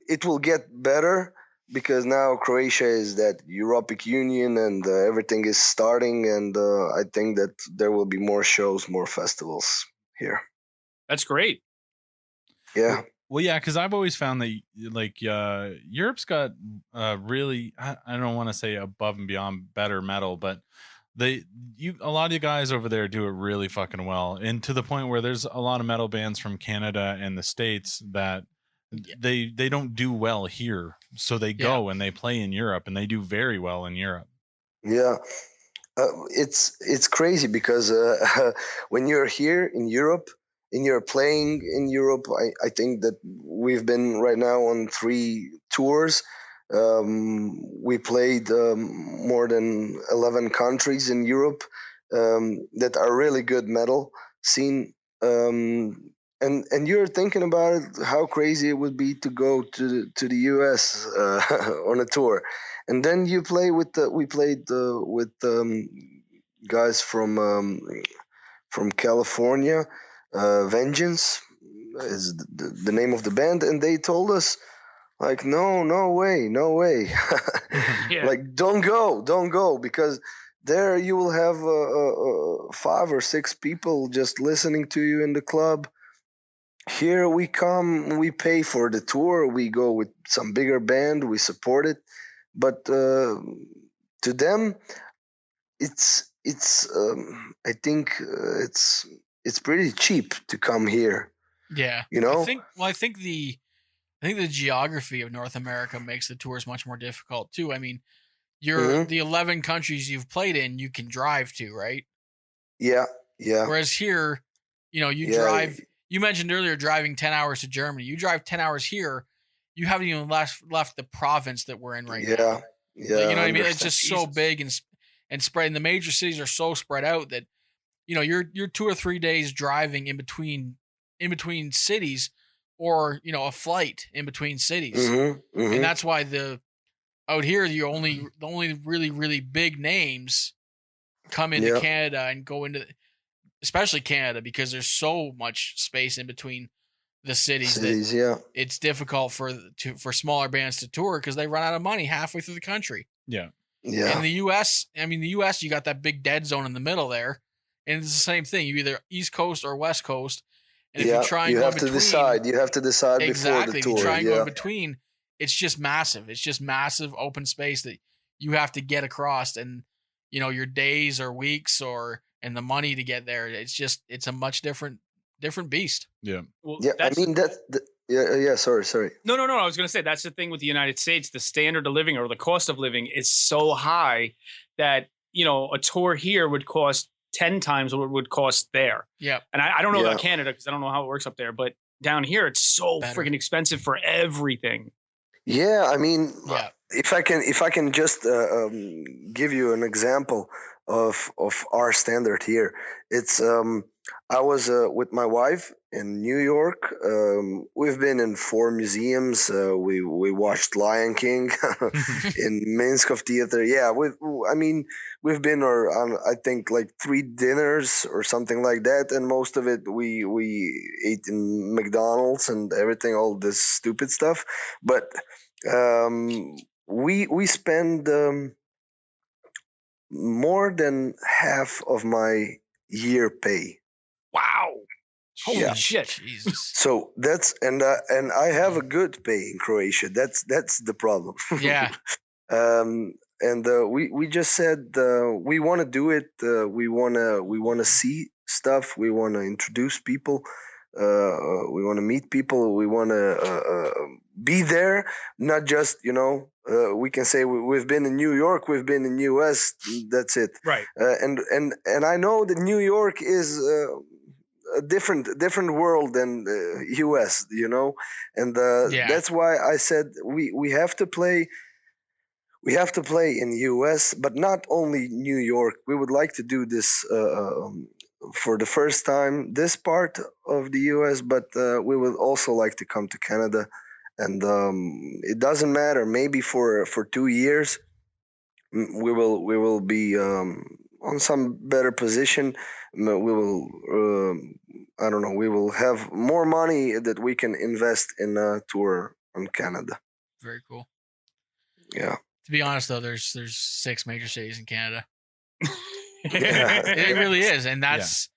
it will get better. Because now Croatia is that European Union and everything is starting, and I think that there will be more shows, more festivals here.
That's great.
Yeah.
Well, yeah, because I've always found that like Europe's got really, I don't want to say above and beyond better metal, but a lot of you guys over there do it really fucking well, and to the point where there's a lot of metal bands from Canada and the States that they don't do well here, so they go and they play in Europe, and they do very well in Europe.
Yeah, it's crazy because when you're here in Europe and you're playing in Europe, I think that we've been right now on 3 tours. We played more than 11 countries in Europe that are really good metal scene. And you're thinking about it, how crazy it would be to go to the US on a tour, and then you play with we played with guys from California. Vengeance is the name of the band, and they told us, Like, no way.
Yeah.
Like, don't go, because there you will have 5 or 6 people just listening to you in the club. Here we come, we pay for the tour, we go with some bigger band, we support it, but to them, it's I think it's pretty cheap to come here.
Yeah,
you know.
I think the geography of North America makes the tours much more difficult too. I mean, the 11 countries you've played in, you can drive to, right?
Yeah.
Whereas here, you drive. You mentioned earlier driving 10 hours to Germany. You drive 10 hours here, you haven't even left the province that we're in right now.
Yeah.
Like, you know what I mean? It's just so big and spread. And the major cities are so spread out that you're 2 or 3 days driving in between cities, or a flight in between cities. And that's why out here the only really, really big names come into Canada and go into, especially Canada, because there's so much space in between the cities that it's difficult for smaller bands to tour because they run out of money halfway through the country.
Yeah.
In the US, you got that big dead zone in the middle there, and it's the same thing. You either East Coast or West Coast. And if you try and
you
go
have
in between,
you have to decide
exactly.
Before the tour.
If you try and go in between, it's just massive. It's just massive open space that you have to get across, and your days or weeks and the money to get there. It's a much different beast.
Yeah.
Well,
I mean sorry.
No. I was going to say that's the thing with the United States. The standard of living or the cost of living is so high that a tour here would cost 10 times what it would cost there.
Yeah.
And I don't know about Canada because I don't know how it works up there, but down here it's so freaking expensive for everything.
Yeah, I mean, if I can just give you an example of our standard here, it's I was with my wife in New York. We've been in 4 museums. We watched Lion King in Minsk of Theater. Yeah, we've been on I think like 3 dinners or something like that, and most of it we ate in McDonald's and everything, all this stupid stuff. But we spend more than half of my year pay.
Wow. Holy shit.
Jesus.
So that's and I have a good pay in Croatia. That's the problem.
Yeah.
And we just said we want to do it. We want to see stuff. We want to introduce people. We want to meet people. We want to be there, not just we can say we've been in New York, we've been in US. That's it.
Right.
And I know that New York is a different world than US. And that's why I said we have to play. We have to play in US, but not only New York. We would like to do this for the first time, this part of the US, but we would also like to come to Canada. And it doesn't matter. Maybe for 2 years, we will be on some better position. We will I don't know. We will have more money that we can invest in a tour on Canada.
Very cool.
Yeah.
To be honest, though, there's 6 major cities in Canada. It really is, and that's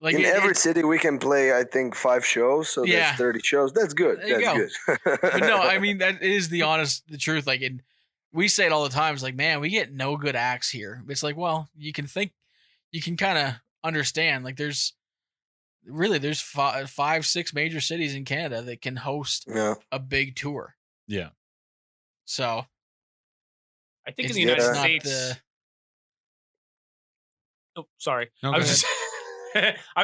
like
in every city we can play. I think 5 shows, so that's 30 shows. That's good.
There
that's
good. But no, I mean that is the truth. Like, we say it all the time. It's like, man, we get no good acts here. It's like, well, you can kind of understand. Like, there's 5, 6 major cities in Canada that can host a big tour.
Yeah.
So,
I think in the United States. Oh, sorry.
No,
I was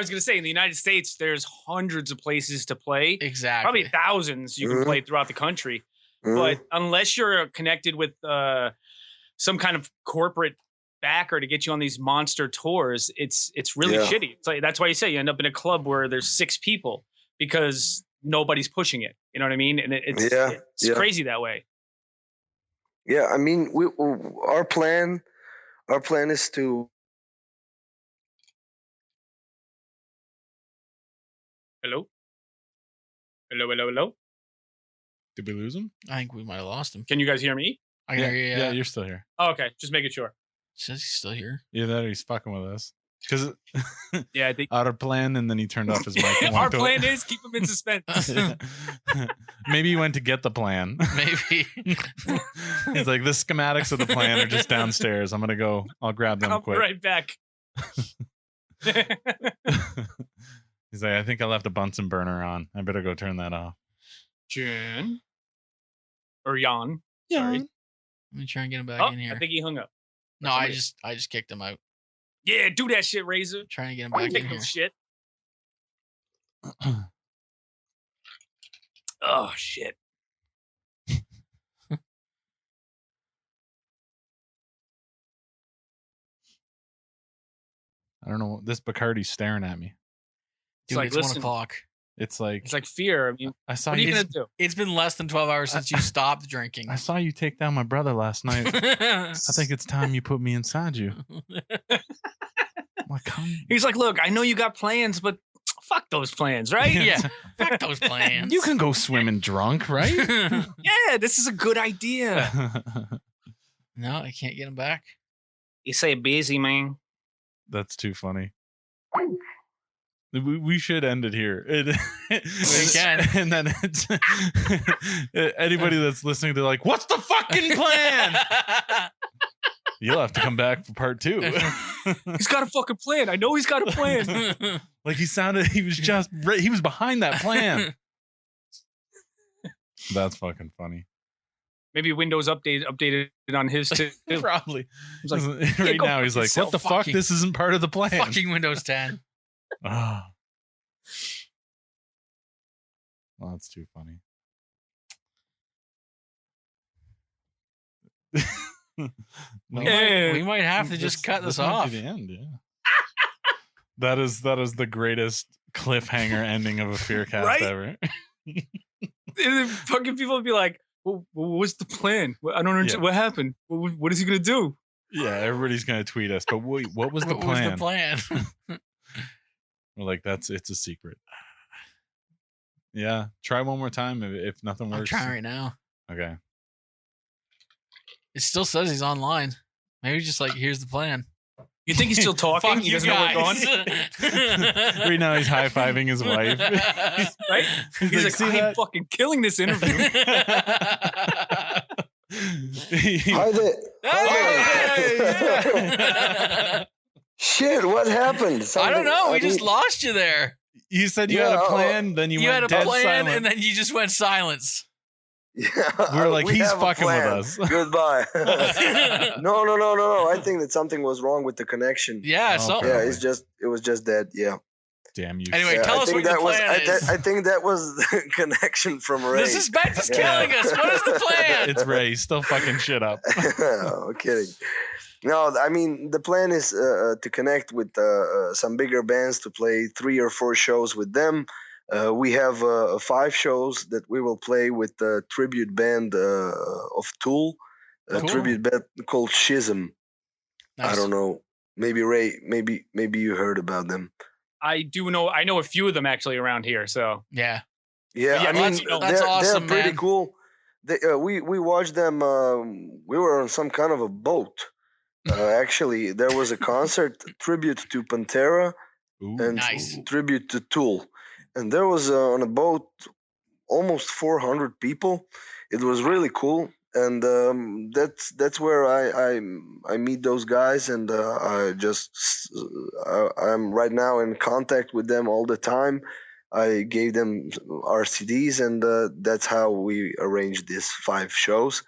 going to say in the United States, there's hundreds of places to play.
Exactly.
Probably thousands you can play throughout the country. But unless you're connected with some kind of corporate backer to get you on these monster tours, it's really shitty. It's like, that's why you say you end up in a club where there's 6 people because nobody's pushing it. You know what I mean? And it's crazy that way.
Yeah, I mean, our plan is to.
Hello?
Did we lose him?
I think we might have lost him.
Can you guys hear me?
I can hear you.
Yeah, you're still here.
Oh, okay, just making sure.
Says he's still here.
Yeah, that he's fucking with us. Because
I think
our plan, and then he turned off his mic.
Our plan is keep him in suspense.
Maybe he went to get the plan.
Maybe.
He's like, the schematics of the plan are just downstairs. I'm gonna go. I'll grab them quick.
Right back.
He's like, I think I left a Bunsen burner on. I better go turn that off.
Jan. Or Jan.
Sorry. Let me try and get him back in here.
I think he hung up.
No, I just kicked him out.
Yeah, do that shit, Razor.
Trying to get him back in here.
Shit. Oh shit.
I don't know. This Bacardi's staring at me.
Dude, it's 1 o'clock.
It's like
fear. I mean,
I saw
what are you
you.
gonna do?
It's been less than 12 hours since you stopped drinking.
I saw you take down my brother last night. I think it's time you put me inside you.
He's like, look, I know you got plans, but fuck those plans, right?
Yeah. Fuck those plans.
You can go swimming drunk, right?
Yeah, this is a good idea.
No, I can't get him back.
You say busy, man.
That's too funny. We should end it here.
We can.
And then it's anybody that's listening, they're like, what's the fucking plan? You'll have to come back for part 2.
He's got a fucking plan. I know he's got a plan.
Like he was behind that plan. That's fucking funny.
Maybe Windows updated on his too.
Probably.
He's like,
right now he's like, what the fuck? This isn't part of the plan.
Fucking Windows 10.
Oh. Well, that's too funny.
We might have to just cut this off.
The end, yeah. That is the greatest cliffhanger ending of a FEARCast ever.
And fucking people would be like, well, what's the plan? I don't understand. What happened? What is he gonna do?
Yeah, everybody's gonna tweet us. But wait, what was the plan? We're like, it's a secret. Yeah, try one more time. If nothing works,
I'm trying right now.
Okay.
It still says he's online. Maybe just like, here's the plan.
You think he's still talking? He doesn't know where we're going?
Right now he's high-fiving his wife.
Right? He's like, I'm fucking killing this interview.
Hi there. Shit, what happened?
I don't know. We just lost you there.
You said you had a plan, then you went
had a
dead
plan,
silent.
and then you just went silence.
Yeah,
we're like, he's fucking with us.
Goodbye. No. I think that something was wrong with the connection.
Yeah,
it was just dead. Yeah.
Damn you.
Anyway, tell us what the plan is.
I think that was the connection from Ray.
The suspense is killing us. What is the plan?
It's Ray. He's still fucking shit up.
Oh, kidding. No, I mean, the plan is to connect with some bigger bands to play 3 or 4 shows with them. We have 5 shows that we will play with the tribute band of Tool, a tribute band called Schism. Nice. I don't know. Maybe Ray, maybe you heard about them.
I do know. I know a few of them actually around here. So
yeah. I mean,
that's awesome.
They're pretty cool. We watched them. We were on some kind of a boat. Actually, there was a concert tribute to Pantera and tribute to Tool. And there was on a boat almost 400 people. It was really cool, and that's where I meet those guys, and I'm right now in contact with them all the time. I gave them our CDs, and that's how we arranged these 5 shows.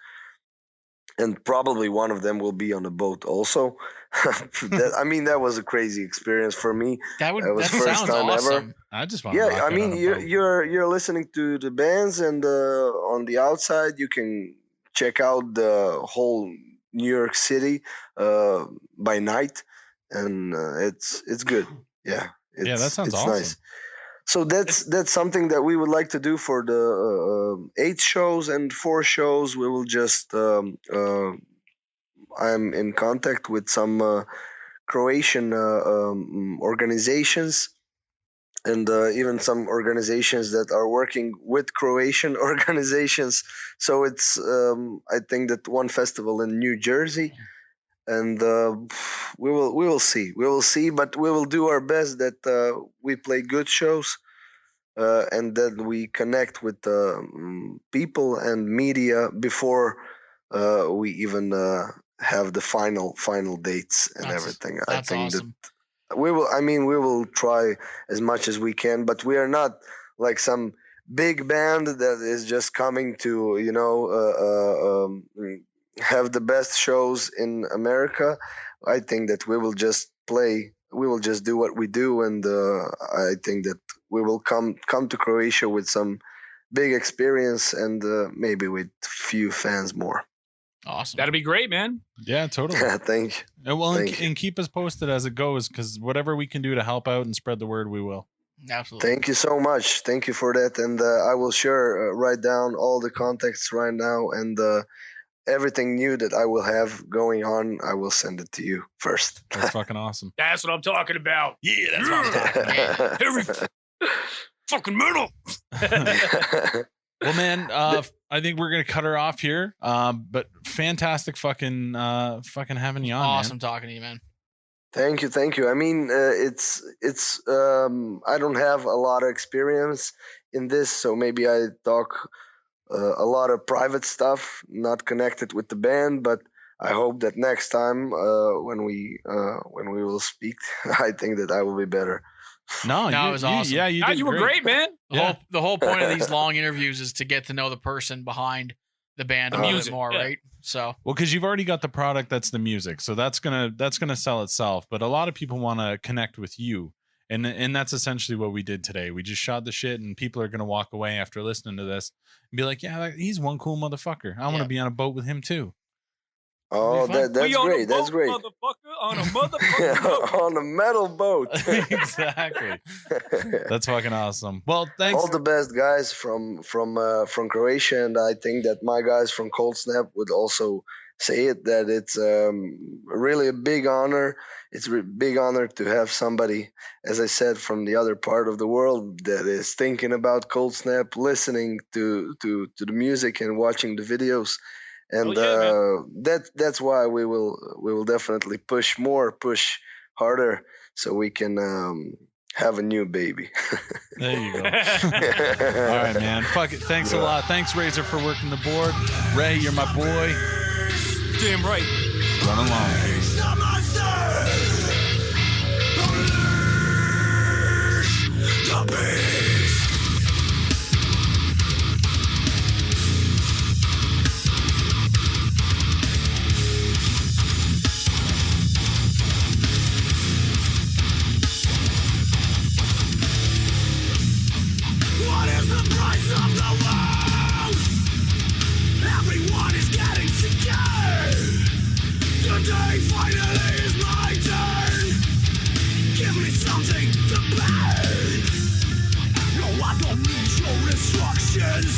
And probably one of them will be on the boat also. That was a crazy experience for me.
That
was
first sounds time awesome.
Ever.
I just want. Yeah,
I mean, you're listening to the bands, and on the outside you can check out the whole New York City by night, and it's good. Yeah,
that sounds awesome. Nice.
So that's something that we would like to do for the 8 shows and 4 shows. We will just I'm in contact with some Croatian organizations, and even some organizations that are working with Croatian organizations. So it's I think that one festival in New Jersey, and we will see, but we will do our best that we play good shows. And then we connect with people and media before we even have the final dates and everything. I think awesome. That we will try as much as we can, but we are not like some big band that is just coming to have the best shows in America. I think that we will just play. We will just do what we do, and I think that we will come to Croatia with some big experience and maybe with few fans more.
Awesome. That'll be great, man.
Yeah, totally.
Thank you.
And keep us posted as it goes, because whatever we can do to help out and spread the word, we will.
Absolutely.
Thank you so much. Thank you for that. And I will write down all the contacts right now, and everything new that I will have going on, I will send it to you first.
That's fucking awesome.
That's what I'm talking about.
Yeah, that's what I'm talking about.
Every fucking metal.
Well, man, I think we're gonna cut her off here. But fantastic, fucking having you on.
Awesome
man.
Talking to you, man.
Thank you. I mean, it's I don't have a lot of experience in this, so maybe I talk a lot of private stuff, not connected with the band, but I hope that next time when we will speak, I think that I will be better.
No,
it was awesome.
You
were great, man.
The whole point of these long interviews is to get to know the person behind the band a little bit more, right? So,
well, because you've already got the product, that's the music, so that's gonna sell itself. But a lot of people want to connect with you. And that's essentially what we did today. We just shot the shit, and people are going to walk away after listening to this and be like, yeah, he's one cool motherfucker. I want to be on a boat with him too.
Oh, that's great. That's great.
Motherfucker, on a motherfucker boat.
On a metal boat.
Exactly. That's fucking awesome. Well, thanks.
All the best guys from Croatia, and I think that my guys from Cold Snap would also say it, that it's really a big honor. It's a big honor to have somebody, as I said, from the other part of the world that is thinking about Cold Snap, listening to the music and watching the videos. And that's why we will definitely push harder so we can have a new baby.
There you go. All right, man. Fuck it. Thanks a lot. Thanks, Razor, for working the board. Ray, you're my boy.
Damn right.
Run along.
What is the price of the world? Everyone is getting scared. Today finally is my turn. Give me something to burn. No, I don't need your instructions.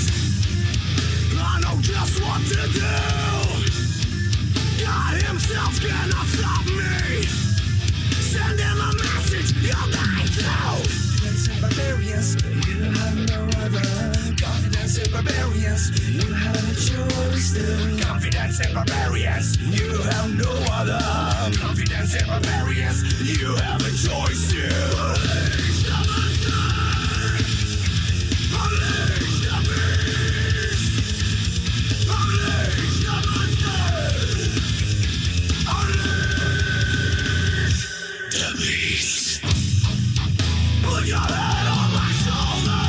I know just what to do. God himself cannot stop me. Send him a message, you'll die too. Confidence in barbarians, you have no other. Confidence in barbarians, you have a choice to. Confidence in barbarians, you have no other. Confidence in barbarians, you have a choice to. Unleash the monster! Unleash the beast! Unleash the monster! Unleash the beast! Put your head on my shoulder,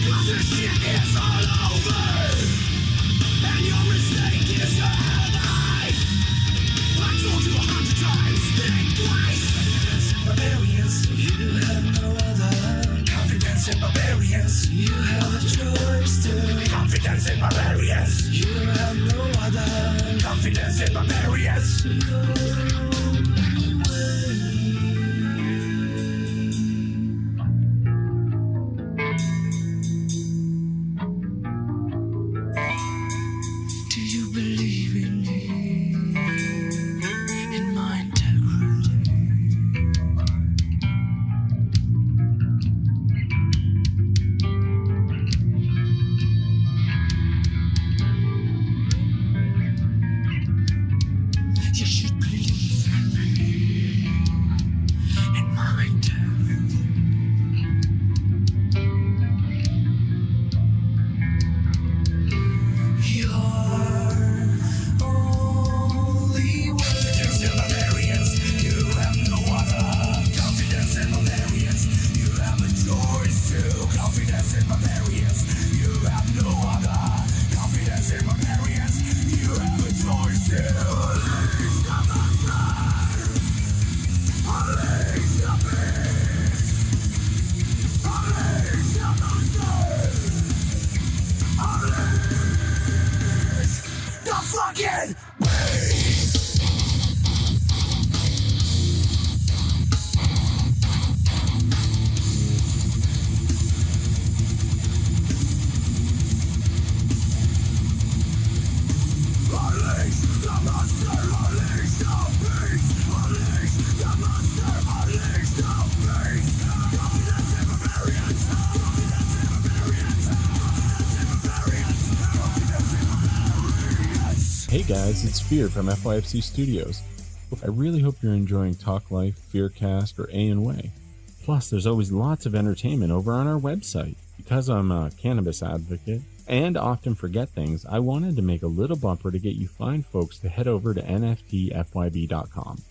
'cause this shit is all over, and your mistake is heavy. I told you 100 times, think twice. Confidence in barbarians, you have no other. Confidence in barbarians, you have a choice to. Confidence in barbarians, you have no other. Confidence in barbarians, do you believe in me, in my integrity?
guys, it's Fear from FYFC Studios. I really hope you're enjoying Talk Life, FEARCast, or A&Way. Plus, there's always lots of entertainment over on our website. Because I'm a cannabis advocate and often forget things, I wanted to make a little bumper to get you fine folks to head over to nftfyb.com.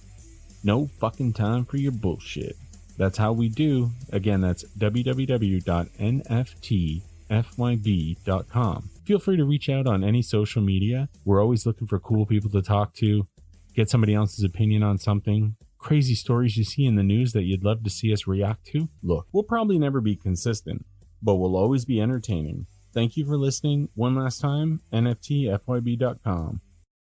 No fucking time for your bullshit. That's how we do. Again, that's www.nftfyb.com. Feel free to reach out on any social media. We're always looking for cool people to talk to, get somebody else's opinion on something, crazy stories you see in the news that you'd love to see us react to. Look, we'll probably never be consistent, but we'll always be entertaining. Thank you for listening one last time, nftfyb.com.